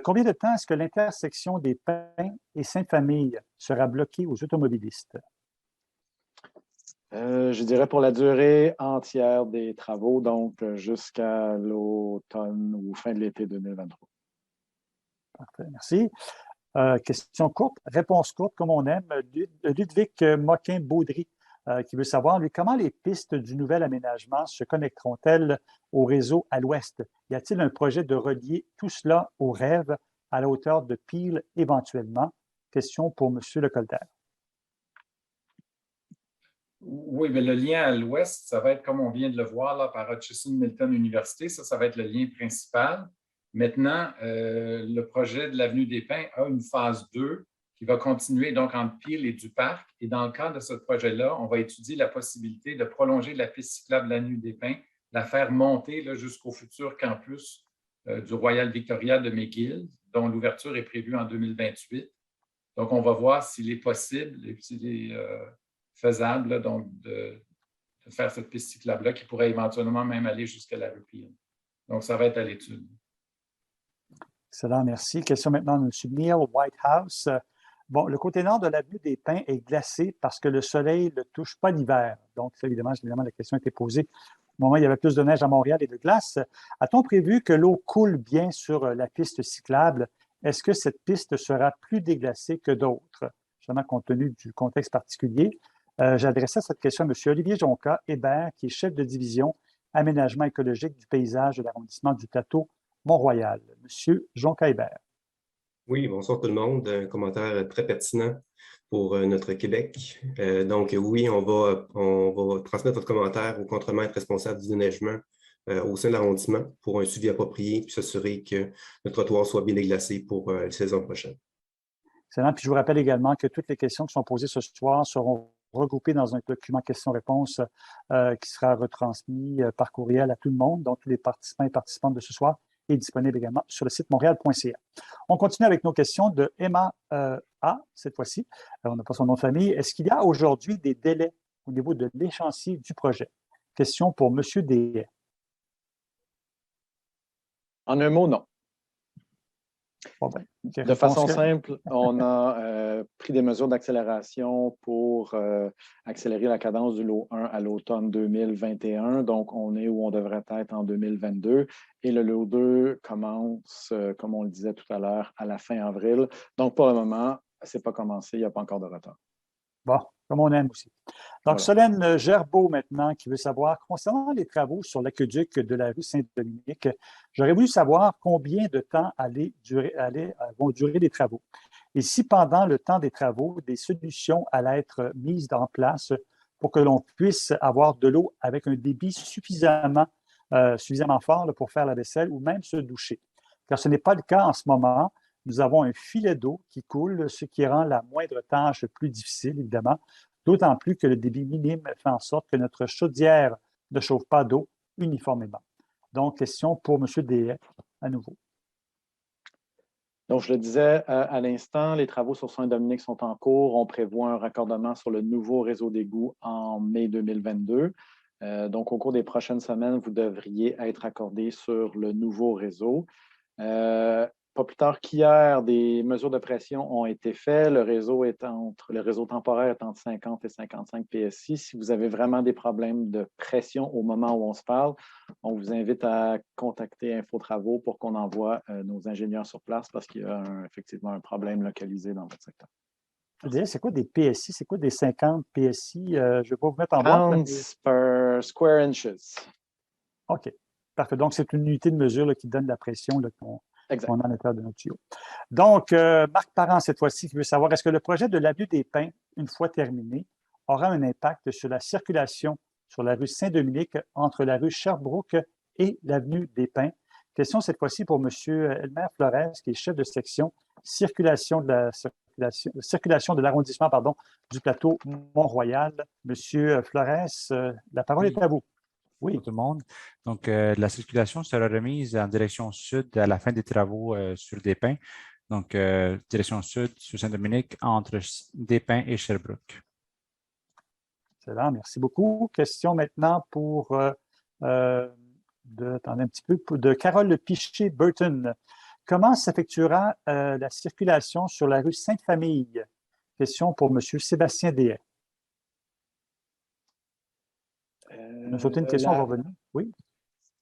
S2: Combien de temps est-ce que l'intersection des Pins et Sainte-Famille sera bloquée aux automobilistes?
S5: Je dirais pour la durée entière des travaux, donc jusqu'à l'automne ou fin de l'été 2023.
S2: Parfait, merci. Question courte, réponse courte, comme on aime. Ludwig Moquin-Baudry qui veut savoir, lui, comment les pistes du nouvel aménagement se connecteront-elles au réseau à l'ouest? Y a-t-il un projet de relier tout cela au rêve à la hauteur de Peel éventuellement? Question pour M. Lecolter.
S4: Oui, mais le lien à l'ouest, ça va être comme on vient de le voir là, par Hutchinson Milton Université. Ça va être le lien principal. Maintenant, le projet de l'Avenue des Pins a une phase 2 qui va continuer donc entre Peel et du Parc. Et dans le cadre de ce projet-là, on va étudier la possibilité de prolonger la piste cyclable de l'Avenue des Pins, la faire monter jusqu'au futur campus du Royal Victoria de McGill, dont l'ouverture est prévue en 2028. Donc, on va voir s'il est possible et s'il est faisable là, donc de faire cette piste cyclable-là qui pourrait éventuellement même aller jusqu'à la rue Peel. Donc, ça va être à l'étude.
S2: Excellent, merci. Question maintenant de M. Neil White House. Bon, le côté nord de l'avenue des Pins est glacé parce que le soleil ne touche pas l'hiver. Donc, ça, évidemment, la question a été posée au moment où il y avait plus de neige à Montréal et de glace. A-t-on prévu que l'eau coule bien sur la piste cyclable? Est-ce que cette piste sera plus déglacée que d'autres, justement compte tenu du contexte particulier? J'adressais cette question à M. Olivier Jonca Hébert, qui est chef de division aménagement écologique du paysage de l'arrondissement du Plateau Mont-Royal. Monsieur Jonca Hébert.
S7: Oui, bonsoir tout le monde. Un commentaire très pertinent pour notre Québec. Donc oui, on va transmettre votre commentaire au contremaître responsable du déneigement au sein de l'arrondissement pour un suivi approprié puis s'assurer que le trottoir soit bien déglacé pour la saison prochaine.
S2: Excellent. Puis je vous rappelle également que toutes les questions qui sont posées ce soir seront regroupées dans un document questions-réponses qui sera retransmis par courriel à tout le monde. Donc, tous les participants et participantes de ce soir est disponible également sur le site montréal.ca. On continue avec nos questions de Emma A, cette fois-ci. On n'a pas son nom de famille. Est-ce qu'il y a aujourd'hui des délais au niveau de l'échéancier du projet? Question pour M. Deshaies.
S5: En un mot, non.
S2: Bon, ben,
S5: de façon simple, on a pris des mesures d'accélération pour accélérer la cadence du lot 1 à l'automne 2021. Donc, on est où on devrait être en 2022. Et le lot 2 commence, comme on le disait tout à l'heure, à la fin avril. Donc, pour le moment, ce n'est pas commencé, il n'y a pas encore de retard.
S2: Bon, comme on aime aussi. Donc,
S5: voilà.
S2: Solène Gerbeau, maintenant, qui veut savoir, concernant les travaux sur l'aqueduc de la rue Saint-Dominique, j'aurais voulu savoir combien de temps vont durer les travaux. Et si pendant le temps des travaux, des solutions allaient être mises en place pour que l'on puisse avoir de l'eau avec un débit suffisamment fort là, pour faire la vaisselle ou même se doucher. Car ce n'est pas le cas en ce moment. Nous avons un filet d'eau qui coule, ce qui rend la moindre tâche plus difficile, évidemment, d'autant plus que le débit minime fait en sorte que notre chaudière ne chauffe pas d'eau uniformément. Donc, question pour M. Deshaies, à nouveau.
S5: Donc, je le disais à l'instant, les travaux sur Saint-Dominique sont en cours. On prévoit un raccordement sur le nouveau réseau d'égouts en mai 2022. Donc, au cours des prochaines semaines, vous devriez être accordé sur le nouveau réseau. Pas plus tard qu'hier, des mesures de pression ont été faites. Le réseau temporaire est entre 50 et 55 PSI. Si vous avez vraiment des problèmes de pression au moment où on se parle, on vous invite à contacter Infotravaux pour qu'on envoie nos ingénieurs sur place parce qu'il y a effectivement un problème localisé dans votre secteur.
S2: C'est quoi des PSI? C'est quoi des 50 PSI? Je ne vais pas vous mettre en boîte.
S5: Pounds per square inches.
S2: OK. Parfait. Donc, c'est une unité de mesure là, qui donne la pression qu'on a à l'intérieur de notre tuyau. Donc, Marc Parent, cette fois-ci, qui veut savoir, est-ce que le projet de l'avenue des Pins, une fois terminé, aura un impact sur la circulation sur la rue Saint-Dominique entre la rue Sherbrooke et l'avenue des Pins? Question cette fois-ci pour M. Elmer Flores, qui est chef de section circulation de l'arrondissement du plateau Mont-Royal. Monsieur Flores, la parole est à vous.
S8: Oui. Pour tout le monde. Donc, la circulation sera remise en direction sud à la fin des travaux sur Despins. Donc, direction sud sur Saint-Dominique entre Despins et Sherbrooke.
S2: Excellent, merci beaucoup. Question maintenant attendez un petit peu, de Carole Piché-Burton. Comment s'effectuera la circulation sur la rue Sainte-Famille? Question pour M. Sébastien Deshaies. On a sauté une question, on va revenir. Oui.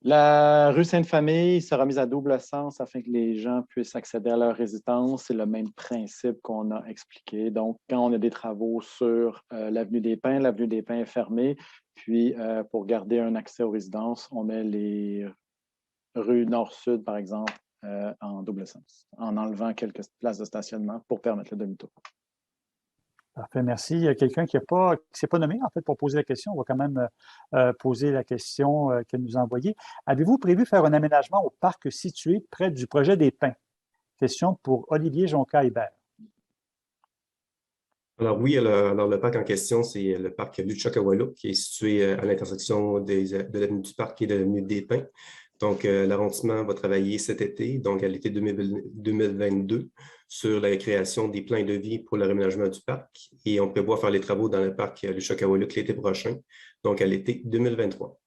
S5: La rue Sainte-Famille sera mise à double sens afin que les gens puissent accéder à leur résidence. C'est le même principe qu'on a expliqué. Donc, quand on a des travaux sur l'avenue des Pins est fermée. Puis, pour garder un accès aux résidences, on met les rues nord-sud, par exemple, en double sens, en enlevant quelques places de stationnement pour permettre le demi-tour.
S2: Parfait, merci. Il y a quelqu'un qui ne s'est pas nommé, en fait, pour poser la question. On va quand même poser la question qu'elle nous a envoyée. Avez-vous prévu faire un aménagement au parc situé près du projet des Pins? Question pour Olivier Jonca-Hébert.
S7: Alors oui, alors le parc en question, c'est le parc Lutchakawaluk qui est situé à l'intersection de l'avenue du Parc et de l'avenue des Pins. Donc, l'arrondissement va travailler cet été, donc à l'été 2022, sur la création des plans de vie pour le réménagement du parc. Et on prévoit faire les travaux dans le parc Lutchakawaluk l'été prochain, donc à l'été 2023.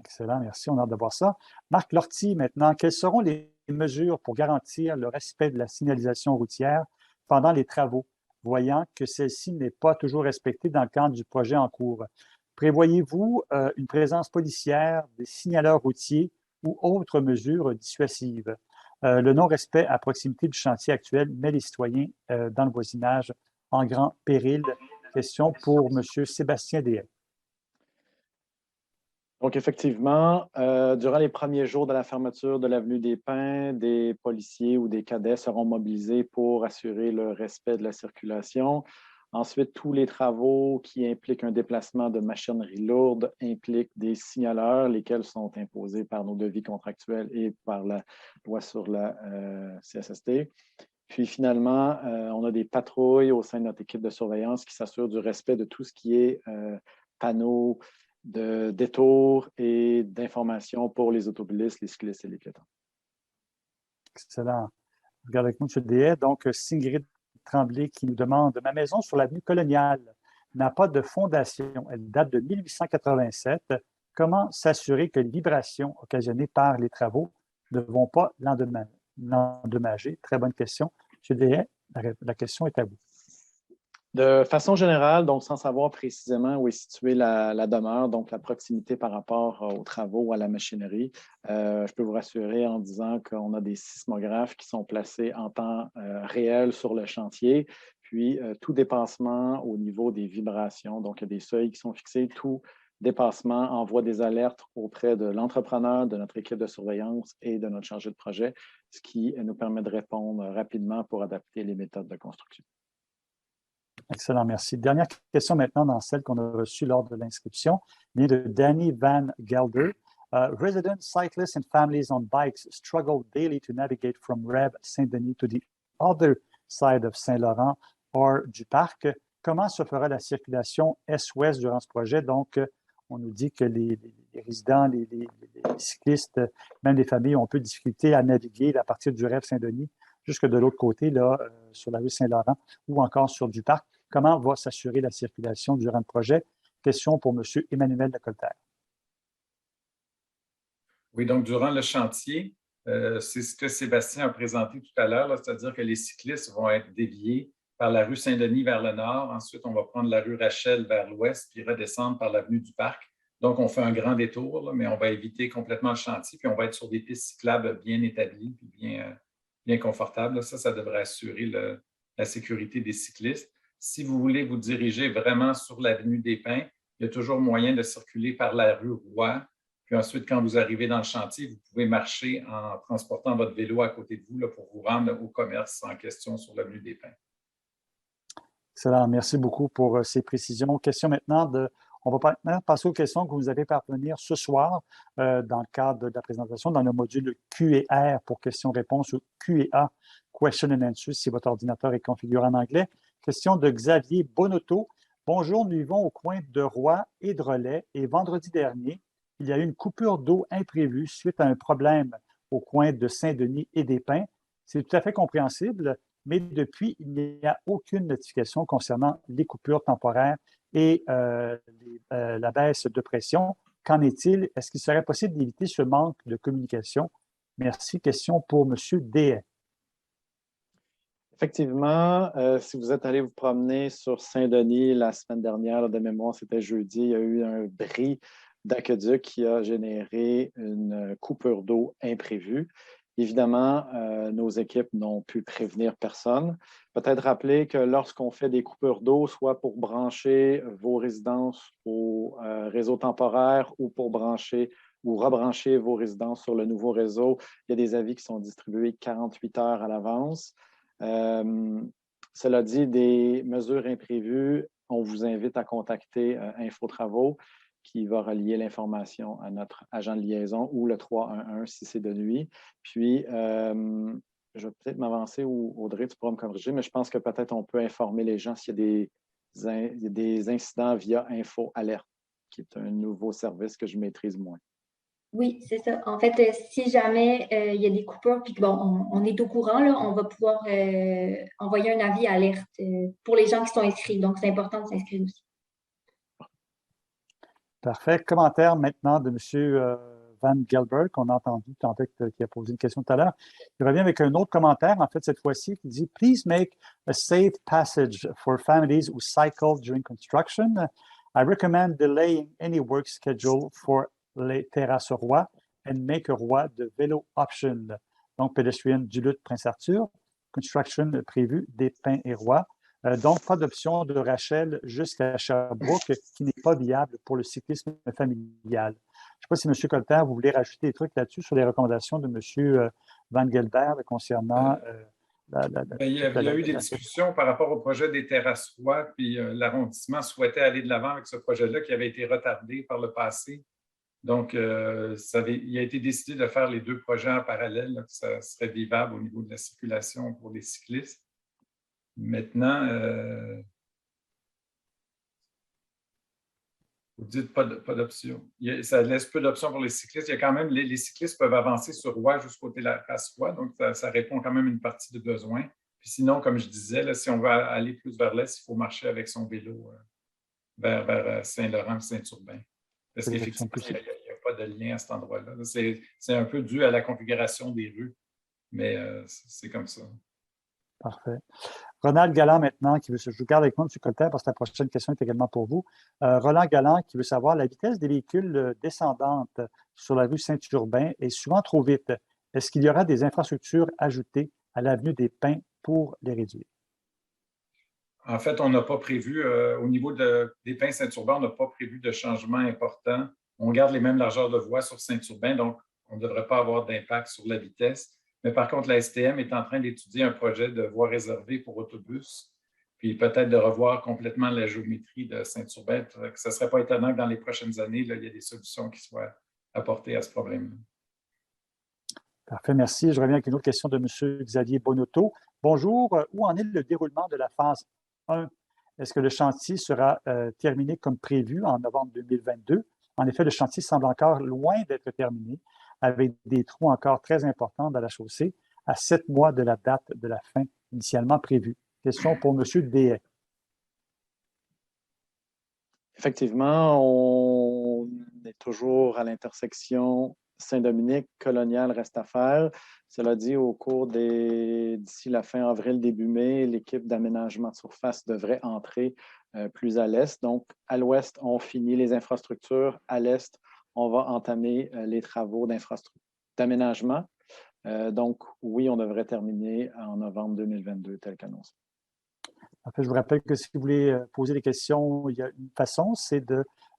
S2: Excellent, merci. On a hâte de voir ça. Marc Lortie, maintenant, quelles seront les mesures pour garantir le respect de la signalisation routière pendant les travaux, voyant que celle-ci n'est pas toujours respectée dans le cadre du projet en cours? Prévoyez-vous une présence policière, des signaleurs routiers ou autres mesures dissuasives? Le non-respect à proximité du chantier actuel met les citoyens dans le voisinage en grand péril. Question pour M. Sébastien Deshaies.
S5: Donc, effectivement, durant les premiers jours de la fermeture de l'avenue des Pins, des policiers ou des cadets seront mobilisés pour assurer le respect de la circulation. Ensuite, tous les travaux qui impliquent un déplacement de machinerie lourde impliquent des signaleurs, lesquels sont imposés par nos devis contractuels et par la loi sur la CSST. Puis finalement, on a des patrouilles au sein de notre équipe de surveillance qui s'assurent du respect de tout ce qui est panneaux de détours et d'informations pour les automobilistes, les cyclistes et les piétons.
S2: Excellent. Regarde avec moi, M. Deshaies. Donc, Sigrid Tremblay qui nous demande « Ma maison sur l'avenue Coloniale n'a pas de fondation. Elle date de 1887. Comment s'assurer que les vibrations occasionnées par les travaux ne vont pas l'endommager? » Très bonne question. M. Deshaies, la question est à vous.
S5: De façon générale, donc sans savoir précisément où est située la demeure, donc la proximité par rapport aux travaux ou à la machinerie, je peux vous rassurer en disant qu'on a des sismographes qui sont placés en temps réel sur le chantier, puis tout dépassement au niveau des vibrations, donc il y a des seuils qui sont fixés, tout dépassement envoie des alertes auprès de l'entrepreneur, de notre équipe de surveillance et de notre chargé de projet, ce qui nous permet de répondre rapidement pour adapter les méthodes de construction.
S2: Excellent, merci. Dernière question maintenant dans celle qu'on a reçue lors de l'inscription, vient de Danny Van Gelder. Residents, cyclists and families on bikes struggle daily to navigate from Rêve Saint-Denis to the other side of Saint-Laurent or du parc. Comment se fera la circulation est-ouest durant ce projet? Donc, on nous dit que les résidents, les cyclistes, même les familles ont un peu de difficulté à naviguer à partir du Rêve Saint-Denis jusque de l'autre côté, là, sur la rue Saint-Laurent ou encore sur du parc. Comment va s'assurer la circulation durant le projet? Question pour M. Emmanuel Lecolter.
S4: Oui, donc durant le chantier, c'est ce que Sébastien a présenté tout à l'heure, c'est-à-dire que les cyclistes vont être déviés par la rue Saint-Denis vers le nord. Ensuite, on va prendre la rue Rachel vers l'ouest, puis redescendre par l'avenue du Parc. Donc, on fait un grand détour, là, mais on va éviter complètement le chantier, puis on va être sur des pistes cyclables bien établies, puis bien confortables. Ça devrait assurer la sécurité des cyclistes. Si vous voulez vous diriger vraiment sur l'avenue des Pins, il y a toujours moyen de circuler par la rue Roy. Puis ensuite, quand vous arrivez dans le chantier, vous pouvez marcher en transportant votre vélo à côté de vous là, pour vous rendre au commerce en question sur l'avenue des Pins.
S2: Excellent. Merci beaucoup pour ces précisions. Question maintenant on va maintenant passer aux questions que vous avez parvenir ce soir dans le cadre de la présentation dans le module Q&R pour questions-réponses ou Q&A, Question and Answer, si votre ordinateur est configuré en anglais. Question de Xavier Bonotto. Bonjour, nous vivons au coin de Roy et de Relais et vendredi dernier, il y a eu une coupure d'eau imprévue suite à un problème au coin de Saint-Denis et des Pins. C'est tout à fait compréhensible, mais depuis, il n'y a aucune notification concernant les coupures temporaires et la baisse de pression. Qu'en est-il? Est-ce qu'il serait possible d'éviter ce manque de communication? Merci. Question pour M. Deshaies.
S5: Effectivement, si vous êtes allé vous promener sur Saint-Denis la semaine dernière, de mémoire, c'était jeudi, il y a eu un bris d'aqueduc qui a généré une coupure d'eau imprévue. Évidemment, nos équipes n'ont pu prévenir personne. Peut-être rappeler que lorsqu'on fait des coupures d'eau, soit pour brancher vos résidences au réseau temporaire ou pour brancher ou rebrancher vos résidences sur le nouveau réseau, il y a des avis qui sont distribués 48 heures à l'avance. Cela dit, des mesures imprévues, on vous invite à contacter Infotravaux qui va relier l'information à notre agent de liaison ou le 311 si c'est de nuit. Puis, je vais peut-être m'avancer ou Audrey, tu pourras me corriger, mais je pense que peut-être on peut informer les gens s'il y a des incidents via Info Alerte, qui est un nouveau service que je maîtrise moins.
S6: Oui, c'est ça. En fait, si jamais il y a des coupures puis que bon, on est au courant, là, on va pouvoir envoyer un avis alerte pour les gens qui sont inscrits. Donc, c'est important de s'inscrire aussi.
S2: Parfait. Commentaire maintenant de M. Van Gelberg, qu'on a entendu, qui a posé une question tout à l'heure. Il revient avec un autre commentaire, en fait, cette fois-ci, qui dit « Please make a safe passage for families who cycle during construction. I recommend delaying any work schedule for les terrasses Roy and make a Roy de vélo option. » Donc, pédestrienne Duluth, Prince-Arthur, construction prévue des Pins et Roy. Donc, pas d'option de Rachel jusqu'à Sherbrooke qui n'est pas viable pour le cyclisme familial. Je ne sais pas si M. Colter, vous voulez rajouter des trucs là-dessus sur les recommandations de M. Van Gelberg concernant
S4: il y a eu des discussions par rapport au projet des terrasses Roy, puis l'arrondissement souhaitait aller de l'avant avec ce projet-là qui avait été retardé par le passé. Donc, il a été décidé de faire les deux projets en parallèle, là, que ça serait vivable au niveau de la circulation pour les cyclistes. Maintenant, vous dites pas d'option. Ça laisse peu d'options pour les cyclistes. Il y a quand même, les cyclistes peuvent avancer sur Roy jusqu'au terrasse Roy, donc ça répond quand même à une partie de besoin. Puis sinon, comme je disais, là, si on veut aller plus vers l'est, il faut marcher avec son vélo vers Saint-Laurent, Saint-Urbain. Parce qu'effectivement, il n'y a pas de lien à cet endroit-là. C'est un peu dû à la configuration des rues, mais c'est comme ça.
S2: Parfait. Ronald Galland maintenant, je garde avec moi, M. Colter, parce que la prochaine question est également pour vous. Roland Galland qui veut savoir la vitesse des véhicules descendantes sur la rue Saint-Urbain est souvent trop vite. Est-ce qu'il y aura des infrastructures ajoutées à l'avenue des Pins pour les réduire?
S4: En fait, on n'a pas prévu, au niveau des Pins Saint-Urbain, on n'a pas prévu de changement important. On garde les mêmes largeurs de voies sur Saint-Urbain, donc on ne devrait pas avoir d'impact sur la vitesse. Mais par contre, la STM est en train d'étudier un projet de voie réservée pour autobus, puis peut-être de revoir complètement la géométrie de Saint-Urbain. Ce ne serait pas étonnant que dans les prochaines années, là, il y ait des solutions qui soient apportées à ce problème-là.
S2: Parfait, merci. Je reviens avec une autre question de M. Xavier Bonotto. Bonjour, où en est le déroulement de la phase 1? Est-ce que le chantier sera terminé comme prévu en novembre 2022? En effet, le chantier semble encore loin d'être terminé, avec des trous encore très importants dans la chaussée, à 7 mois de la date de la fin initialement prévue. Question pour M. Dehaye.
S5: Effectivement, on est toujours à l'intersection Saint-Dominique, Colonial reste à faire. Cela dit, au cours d'ici la fin avril, début mai, l'équipe d'aménagement de surface devrait entrer plus à l'est. Donc, à l'ouest, on finit les infrastructures. À l'est, on va entamer les travaux d'aménagement. Donc, oui, on devrait terminer en novembre 2022, tel qu'annoncé.
S2: En fait, je vous rappelle que si vous voulez poser des questions, il y a une façon, c'est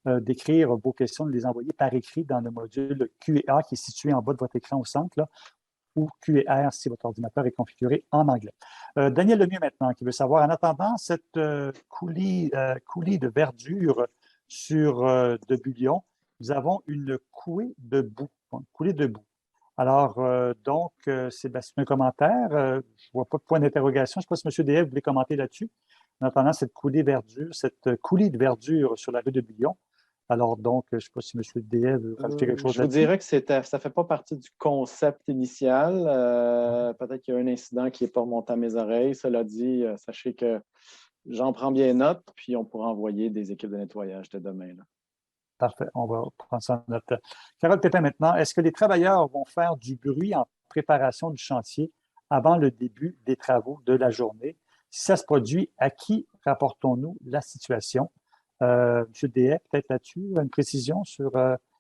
S2: d'écrire vos questions, de les envoyer par écrit dans le module Q&A qui est situé en bas de votre écran au centre, là, ou Q&A si votre ordinateur est configuré en anglais. Daniel Lemieux maintenant, qui veut savoir, en attendant cette coulis de verdure sur de Bullion, nous avons une coulée de boue. Alors, c'est un commentaire. Je ne vois pas de point d'interrogation. Je ne sais pas si M. Dehaye voulait commenter là-dessus. En attendant cette coulis de verdure sur la rue de Bullion. Alors, donc, je ne sais pas si M. Dehaye veut rajouter quelque chose là-dessus.
S5: Je vous dirais que ça ne fait pas partie du concept initial. Peut-être qu'il y a un incident qui n'est pas remonté à mes oreilles. Cela dit, sachez que j'en prends bien note, puis on pourra envoyer des équipes de nettoyage dès demain. Là.
S2: Parfait, on va prendre ça en note. Carole Pépin maintenant, est-ce que les travailleurs vont faire du bruit en préparation du chantier avant le début des travaux de la journée? Si ça se produit, à qui rapportons-nous la situation? M. Dehaye, peut-être là-dessus, une précision sur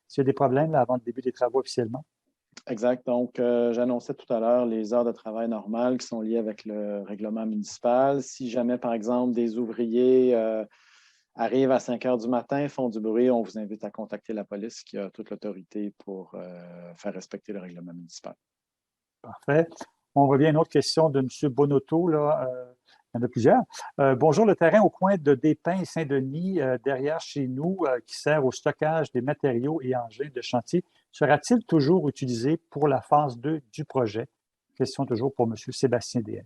S2: s'il y a des problèmes là, avant le début des travaux officiellement?
S5: Exact. Donc, j'annonçais tout à l'heure les heures de travail normales qui sont liées avec le règlement municipal. Si jamais, par exemple, des ouvriers arrivent à 5 heures du matin, font du bruit, on vous invite à contacter la police qui a toute l'autorité pour faire respecter le règlement municipal.
S2: Parfait. On revient à une autre question de M. Bonotto. Là, Il y en a plusieurs. Bonjour, le terrain au coin de Despins et Saint-Denis, derrière chez nous, qui sert au stockage des matériaux et engins de chantier, sera-t-il toujours utilisé pour la phase 2 du projet? Question toujours pour M. Sébastien Deshaies.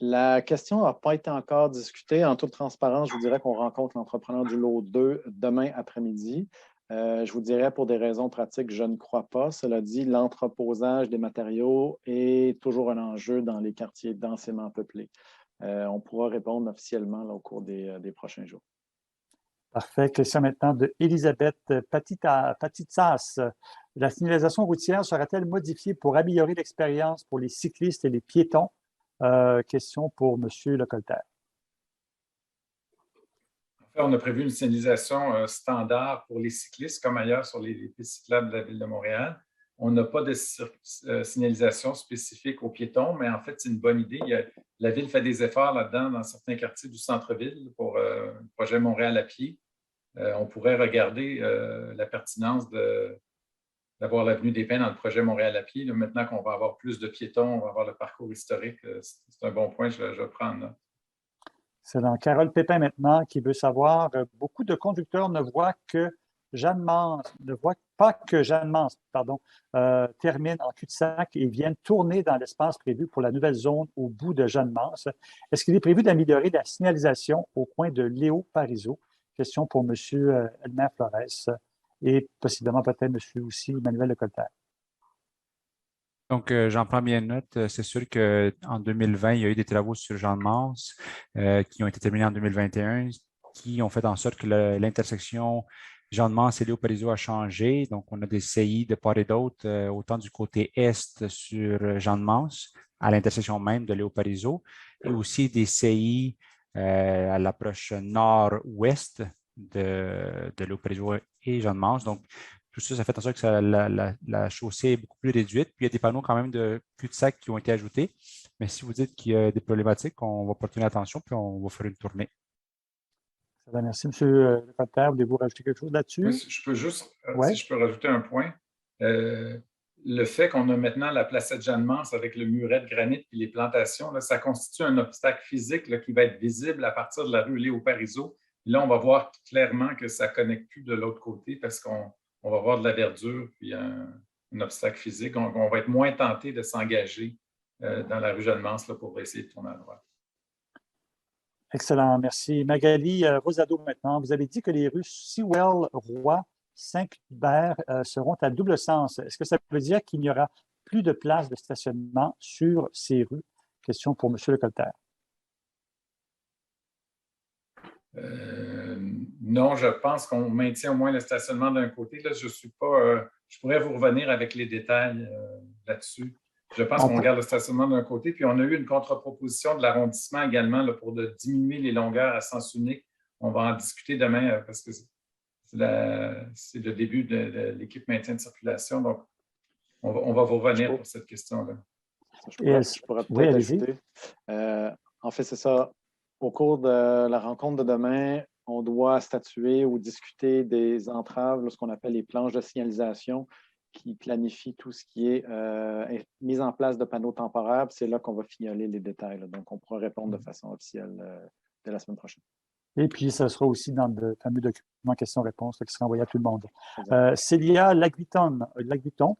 S5: La question n'a pas été encore discutée. En toute transparence, je vous dirais qu'on rencontre l'entrepreneur du lot 2 demain après-midi. Je vous dirais, pour des raisons pratiques, je ne crois pas. Cela dit, l'entreposage des matériaux est toujours un enjeu dans les quartiers densément peuplés. On pourra répondre officiellement là, au cours des prochains jours.
S2: Parfait. Question maintenant de Elisabeth Patitsas. La signalisation routière sera-t-elle modifiée pour améliorer l'expérience pour les cyclistes et les piétons? Question pour M. Lecolter.
S4: En fait, on a prévu une signalisation standard pour les cyclistes, comme ailleurs sur les pistes cyclables de la Ville de Montréal. On n'a pas de signalisation spécifique aux piétons, mais en fait, c'est une bonne idée. La Ville fait des efforts là-dedans dans certains quartiers du centre-ville pour le projet Montréal à pied. On pourrait regarder la pertinence d'avoir l'avenue des Pins dans le projet Montréal à pied. Là, maintenant qu'on va avoir plus de piétons, on va avoir le parcours historique. C'est un bon point, je prends en note.
S2: C'est dans Carole Pépin maintenant qui veut savoir, beaucoup de conducteurs ne voient pas que Jeanne Mance, termine en cul-de-sac et viennent tourner dans l'espace prévu pour la nouvelle zone au bout de Jeanne Mance. Est-ce qu'il est prévu d'améliorer la signalisation au coin de Léo Parizeau? Question pour M. Elmer Flores et possiblement peut-être M. aussi Emmanuel Lecolter.
S8: Donc, j'en prends bien note. C'est sûr qu'en 2020, il y a eu des travaux sur Jeanne-Mance qui ont été terminés en 2021, qui ont fait en sorte que l'intersection Jeanne-Mance et Léo Parizeau a changé. Donc, on a des CI de part et d'autre, autant du côté est sur Jeanne-Mance, à l'intersection même de Léo Parizeau, et aussi des CI à l'approche nord-ouest de Léo Parizeau et Jeanne-Mance. Donc, tout ça, ça fait en sorte que la chaussée est beaucoup plus réduite. Puis, il y a des panneaux quand même de cul-de-sac qui ont été ajoutés. Mais si vous dites qu'il y a des problématiques, on va porter une attention puis on va faire une tournée.
S2: Merci, M. Lecolter. Voulez-vous rajouter quelque chose là-dessus?
S4: Oui, je peux juste, si je peux rajouter un point. Le fait qu'on a maintenant la placette Jeanne-Mance avec le muret de granit et les plantations, là, ça constitue un obstacle physique là, qui va être visible à partir de la rue Léo Parizeau. Et là, on va voir clairement que ça ne connecte plus de l'autre côté parce qu'on va avoir de la verdure puis un obstacle physique. On va être moins tenté de s'engager dans la rue Jeanne-Mance pour essayer de tourner à droite.
S2: Excellent, merci. Magali Rosado maintenant, vous avez dit que les rues Sewell, Roy, Saint-Hubert seront à double sens. Est-ce que ça veut dire qu'il n'y aura plus de place de stationnement sur ces rues? Question pour M. Lecolter.
S4: Non, je pense qu'on maintient au moins le stationnement d'un côté. Là, je pourrais vous revenir avec les détails là-dessus. Je pense qu'on garde le stationnement d'un côté. Puis, on a eu une contre-proposition de l'arrondissement également là, pour diminuer les longueurs à sens unique. On va en discuter demain parce que c'est le début de l'équipe maintien de circulation. Donc, on va vous revenir pour cette question-là.
S5: Je pourrais peut-être ajouter. En fait, c'est ça. Au cours de la rencontre de demain, on doit statuer ou discuter des entraves, ce qu'on appelle les planches de signalisation, qui planifient tout ce qui est mise en place de panneaux temporaires. C'est là qu'on va fignoler les détails. Là. Donc, on pourra répondre de façon officielle dès la semaine prochaine.
S2: Et puis, ce sera aussi dans le fameux document questions-réponses qui sera envoyé à tout le monde. Célia Laguiton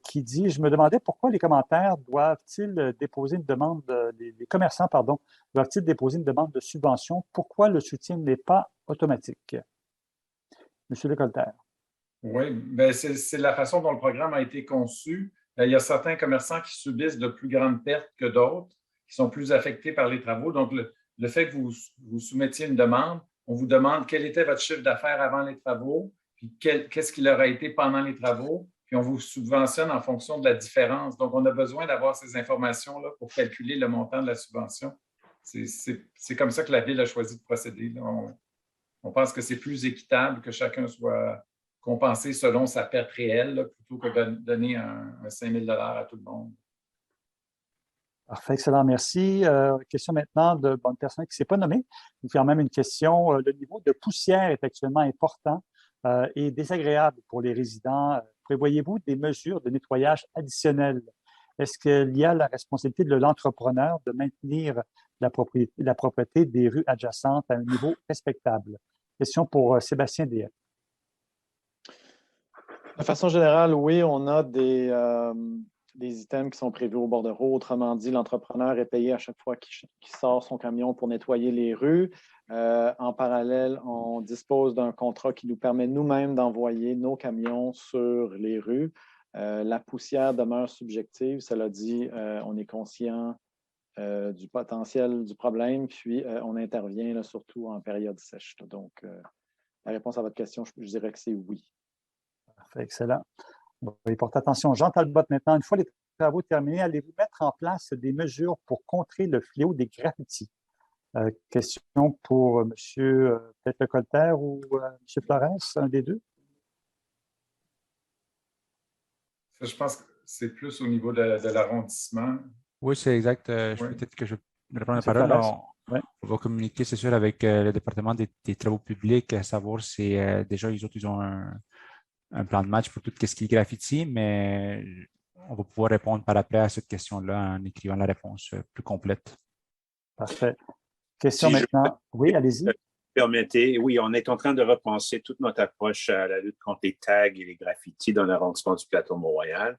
S2: qui dit « Je me demandais pourquoi les commentaires doivent-ils déposer une demande, les commerçants, pardon, doivent-ils déposer une demande de subvention? Pourquoi le soutien n'est pas automatique? » Monsieur Lecolter.
S4: Oui, bien, c'est la façon dont le programme a été conçu. Il y a certains commerçants qui subissent de plus grandes pertes que d'autres, qui sont plus affectés par les travaux. Donc, le fait que vous soumettiez une demande, on vous demande quel était votre chiffre d'affaires avant les travaux, puis qu'est-ce qu'il aurait été pendant les travaux, puis on vous subventionne en fonction de la différence. Donc, on a besoin d'avoir ces informations-là pour calculer le montant de la subvention. C'est comme ça que la Ville a choisi de procéder. On pense que c'est plus équitable que chacun soit compensé selon sa perte réelle, là, plutôt que de donner un 5 000 $ à tout le monde.
S2: Parfait, excellent, merci. Question maintenant de bonne personne qui ne s'est pas nommée. Il y a quand même une question. Le niveau de poussière est actuellement important et désagréable pour les résidents. Prévoyez-vous des mesures de nettoyage additionnelles? est-ce qu'il y a la responsabilité de l'entrepreneur de maintenir la propriété des rues adjacentes à un niveau respectable? Question pour Sébastien Deshaies.
S5: De façon générale, oui, on a des items qui sont prévus au bordereau. Autrement dit, l'entrepreneur est payé à chaque fois qu'il sort son camion pour nettoyer les rues. En parallèle, on dispose d'un contrat qui nous permet nous-mêmes d'envoyer nos camions sur les rues. La poussière demeure subjective. Cela dit, on est conscient du potentiel du problème, puis on intervient là, surtout en période sèche. Donc, la réponse à votre question, je dirais que c'est oui.
S2: Parfait, excellent. On va y porter attention. Jean Talbot, maintenant, une fois les travaux terminés, allez-vous mettre en place des mesures pour contrer le fléau des graffitis? Question pour M. peut-être Lecolter ou M. Florence, un des deux?
S4: Je pense que c'est plus au niveau de l'arrondissement.
S8: Oui, c'est exact. Peut-être que je vais prendre la parole. On va communiquer, c'est sûr, avec le département des travaux publics, à savoir si déjà, ils ont un plan de match pour tout ce qui est graffiti, mais on va pouvoir répondre par après à cette question-là en écrivant la réponse plus complète.
S2: Parfait. Question maintenant. Oui, allez-y.
S3: Permettez, oui, on est en train de repenser toute notre approche à la lutte contre les tags et les graffitis dans l'arrondissement du Plateau-Mont-Royal.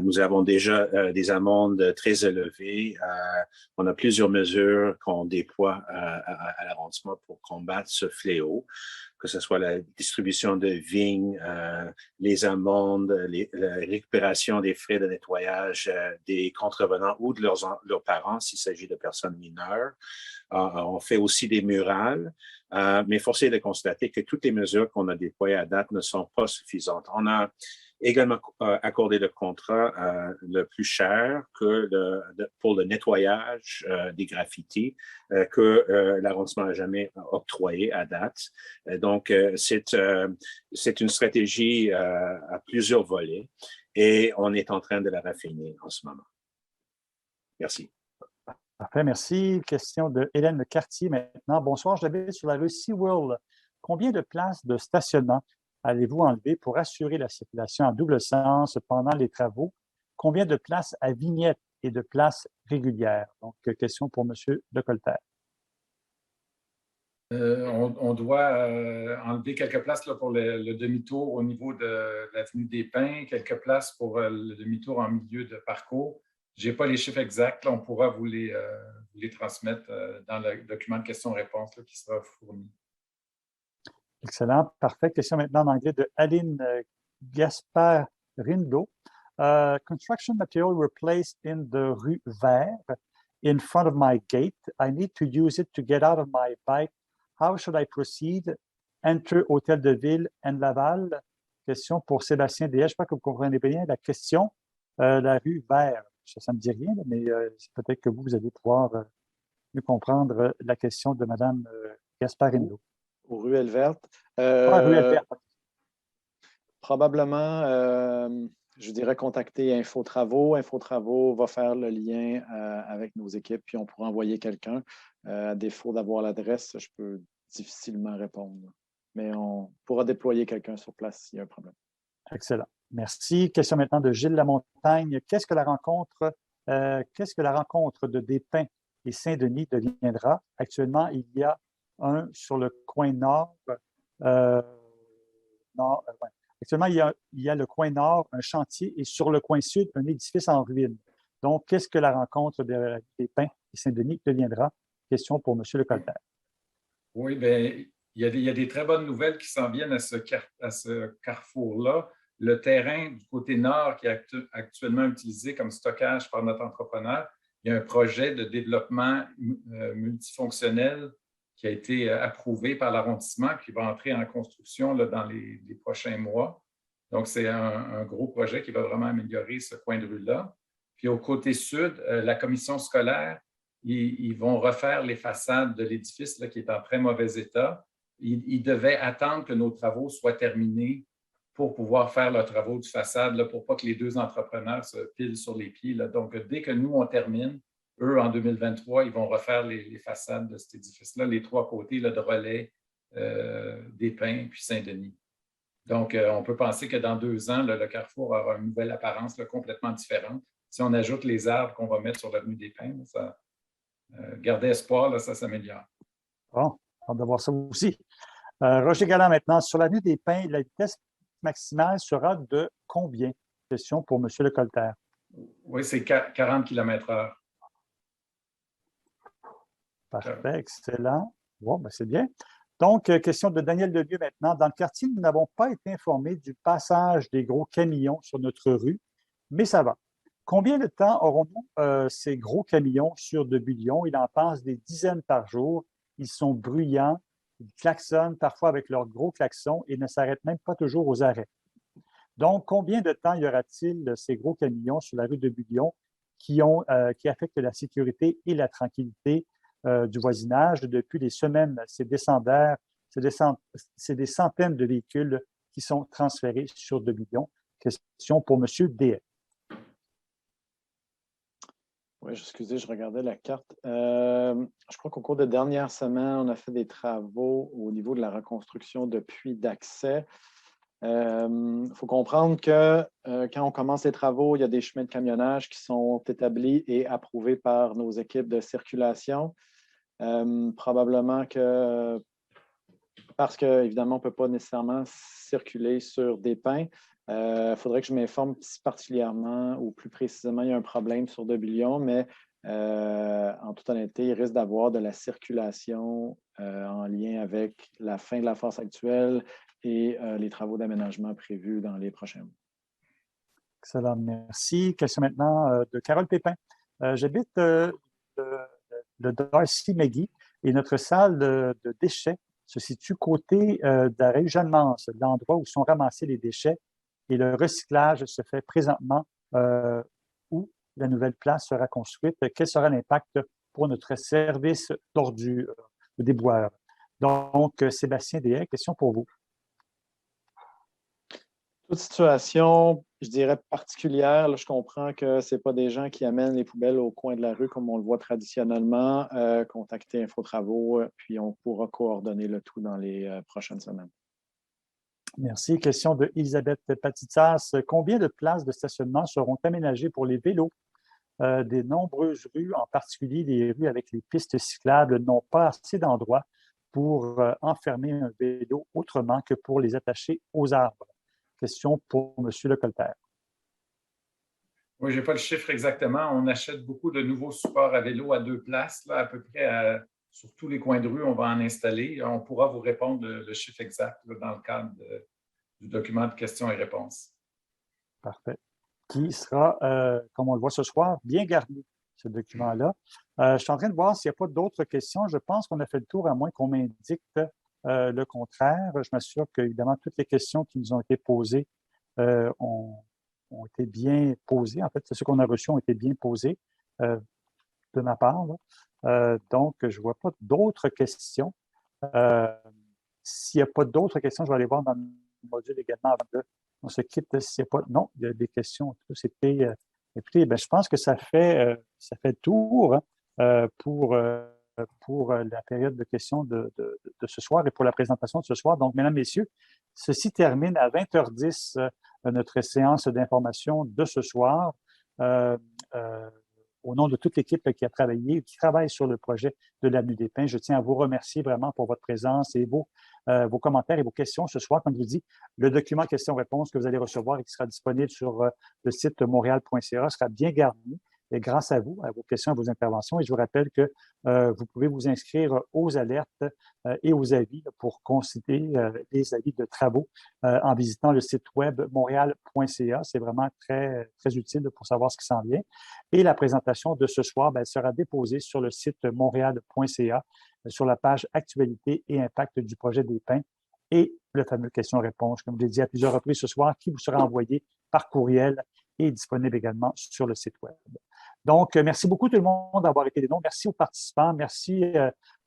S3: Nous avons déjà des amendes très élevées. On a plusieurs mesures qu'on déploie à l'arrondissement pour combattre ce fléau, que ce soit la distribution de vignes, les amendes, la récupération des frais de nettoyage des contrevenants ou de leurs parents s'il s'agit de personnes mineures. On fait aussi des murales, mais force est de constater que toutes les mesures qu'on a déployées à date ne sont pas suffisantes. On a également accordé le contrat le plus cher pour le nettoyage des graffitis que l'arrondissement n'a jamais octroyé à date. Donc, c'est une stratégie à plusieurs volets et on est en train de la raffiner en ce moment. Merci.
S2: Parfait, merci. Question de Hélène Cartier maintenant. Bonsoir, j'habite sur la rue SeaWorld. Combien de places de stationnement allez-vous enlever pour assurer la circulation en double sens pendant les travaux? Combien de places à vignettes et de places régulières? Donc, question pour M. Lecolter.
S4: On doit enlever quelques places là, pour le demi-tour au niveau de l'avenue des Pins, quelques places pour le demi-tour en milieu de parcours. Je n'ai pas les chiffres exacts, là, on pourra vous les transmettre dans le document de questions-réponses qui sera fourni.
S2: Excellent, parfait. Question maintenant en anglais de Aline Gasparindo. Construction material were placed in the rue Vert in front of my gate. I need to use it to get out of my bike. How should I proceed? Enter Hôtel de Ville and Laval. Question pour Sébastien Deshaies. Je crois que vous comprenez bien la question. La rue Vert. Ça ne me dit rien, mais peut-être que vous allez pouvoir mieux comprendre la question de Mme Gasparindo.
S5: Aux ruelles vertes.
S2: Ruelles vertes.
S5: Probablement, je dirais contacter Infotravaux. Infotravaux va faire le lien avec nos équipes, puis on pourra envoyer quelqu'un. À défaut d'avoir l'adresse, je peux difficilement répondre. Mais on pourra déployer quelqu'un sur place s'il y a un problème.
S2: Excellent. Merci. Question maintenant de Gilles Lamontagne. Qu'est-ce que la rencontre de Despins et Saint-Denis deviendra? Actuellement, il y a un sur le coin nord. Actuellement, il y a le coin nord, un chantier, et sur le coin sud, un édifice en ruine. Donc, qu'est-ce que la rencontre de Despins et Saint-Denis deviendra? Question pour M. Lecolter.
S4: Oui, bien, il y a des très bonnes nouvelles qui s'en viennent à ce carrefour-là. Le terrain du côté nord qui est actuellement utilisé comme stockage par notre entrepreneur, il y a un projet de développement multifonctionnel qui a été approuvé par l'arrondissement qui va entrer en construction là, dans les prochains mois. Donc, c'est un gros projet qui va vraiment améliorer ce coin de rue-là. Puis au côté sud, la commission scolaire, ils vont refaire les façades de l'édifice là, qui est en très mauvais état. Ils devaient attendre que nos travaux soient terminés pour pouvoir faire leurs travaux de façade, là, pour pas que les deux entrepreneurs se pilent sur les pieds. Là. Donc, dès que nous, on termine, eux, en 2023, ils vont refaire les façades de cet édifice-là, les trois côtés là, de Relais, Despins puis Saint-Denis. Donc, on peut penser que dans 2 ans, là, le carrefour aura une nouvelle apparence là, complètement différente. si on ajoute les arbres qu'on va mettre sur l'avenue des Pins, ça, garder espoir, là, ça s'améliore.
S2: Bon, on va voir ça aussi. Roger Galland maintenant, sur l'avenue des Pins, la vitesse maximale sera de combien? Question pour M. Lecolter.
S4: Oui, c'est 40 km/h.
S2: Parfait, excellent. Bon, ben c'est bien. Donc, question de Daniel Delieu maintenant. Dans le quartier, nous n'avons pas été informés du passage des gros camions sur notre rue, mais ça va. Combien de temps aurons-nous ces gros camions sur Debulion? Il en passe des dizaines par jour. Ils sont bruyants, ils klaxonnent parfois avec leurs gros klaxons et ne s'arrêtent même pas toujours aux arrêts. Donc, combien de temps y aura-t-il de ces gros camions sur la rue Debulion qui affectent la sécurité et la tranquillité du voisinage? Depuis des semaines, c'est des centaines de véhicules qui sont transférés sur Debulion. Question pour M. Deshaies.
S5: Oui, excusez, je regardais la carte. Je crois qu'au cours des dernières semaines, on a fait des travaux au niveau de la reconstruction de puits d'accès. Il faut comprendre que quand on commence les travaux, il y a des chemins de camionnage qui sont établis et approuvés par nos équipes de circulation. Probablement que, parce qu'évidemment, on ne peut pas nécessairement circuler sur des pins, il faudrait que je m'informe si particulièrement ou plus précisément il y a un problème sur Debulion, mais en toute honnêteté, il risque d'avoir de la circulation en lien avec la fin de la phase actuelle et les travaux d'aménagement prévus dans les prochains mois.
S2: Excellent, merci. Question maintenant de Carole Pépin. J'habite le Darcy McGee et notre salle de déchets se situe côté de la rue Jeanne-Mance, l'endroit où sont ramassés les déchets, et le recyclage se fait présentement où la nouvelle place sera construite. Quel sera l'impact pour notre service d'ordures, de déboires? Donc, Sébastien Deshaies, question pour vous.
S5: Toute situation, je dirais, particulière. Là, je comprends que ce n'est pas des gens qui amènent les poubelles au coin de la rue comme on le voit traditionnellement. Contactez Infotravaux, puis on pourra coordonner le tout dans les prochaines semaines.
S2: Merci. Question de Elisabeth Patitsas. Combien de places de stationnement seront aménagées pour les vélos? Des nombreuses rues, en particulier les rues avec les pistes cyclables, n'ont pas assez d'endroits pour enfermer un vélo autrement que pour les attacher aux arbres. Question pour M. Lecolter.
S4: Oui, je n'ai pas le chiffre exactement. On achète beaucoup de nouveaux supports à vélo à 2 places, là, à peu près sur tous les coins de rue, on va en installer. On pourra vous répondre le chiffre exact là, dans le cadre du document de questions et réponses.
S2: Parfait. Qui sera, comme on le voit ce soir, bien garni, ce document-là. Je suis en train de voir s'il n'y a pas d'autres questions. Je pense qu'on a fait le tour, à moins qu'on m'indique le contraire. Je m'assure que, évidemment, toutes les questions qui nous ont été posées ont été bien posées. En fait, ceux qu'on a reçus ont été bien posés de ma part. Donc, je ne vois pas d'autres questions. S'il n'y a pas d'autres questions, je vais aller voir dans le module également avant qu'on se quitte. S'il n'y a pas... Non, il y a des questions. C'était... écoutez, je pense que ça fait le tour pour la période de questions de ce soir et pour la présentation de ce soir. Donc, mesdames, messieurs, ceci termine à 20h10 notre séance d'information de ce soir. Au nom de toute l'équipe qui a travaillé et qui travaille sur le projet de l'Avenue des Pins, je tiens à vous remercier vraiment pour votre présence et vos commentaires et vos questions ce soir. Comme je vous dis, le document questions-réponses que vous allez recevoir et qui sera disponible sur le site montréal.ca sera bien garni. Et grâce à vous, à vos questions, à vos interventions. Et je vous rappelle que vous pouvez vous inscrire aux alertes et aux avis pour consulter les avis de travaux en visitant le site web montréal.ca. C'est vraiment très, très utile pour savoir ce qui s'en vient. Et la présentation de ce soir sera déposée sur le site montréal.ca sur la page Actualité et impact du projet des Pins et le fameux questions-réponses, comme je l'ai dit à plusieurs reprises ce soir, qui vous sera envoyé par courriel et disponible également sur le site web. Donc, merci beaucoup tout le monde d'avoir été des noms. Merci aux participants. Merci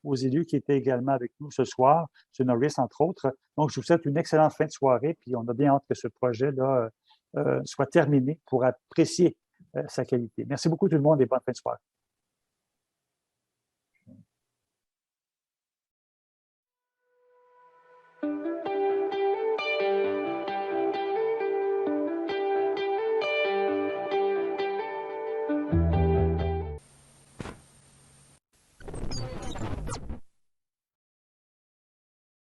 S2: aux élus qui étaient également avec nous ce soir, M. Norris, entre autres. Donc, je vous souhaite une excellente fin de soirée. Puis, on a bien hâte que ce projet-là soit terminé pour apprécier sa qualité. Merci beaucoup tout le monde et bonne fin de soirée.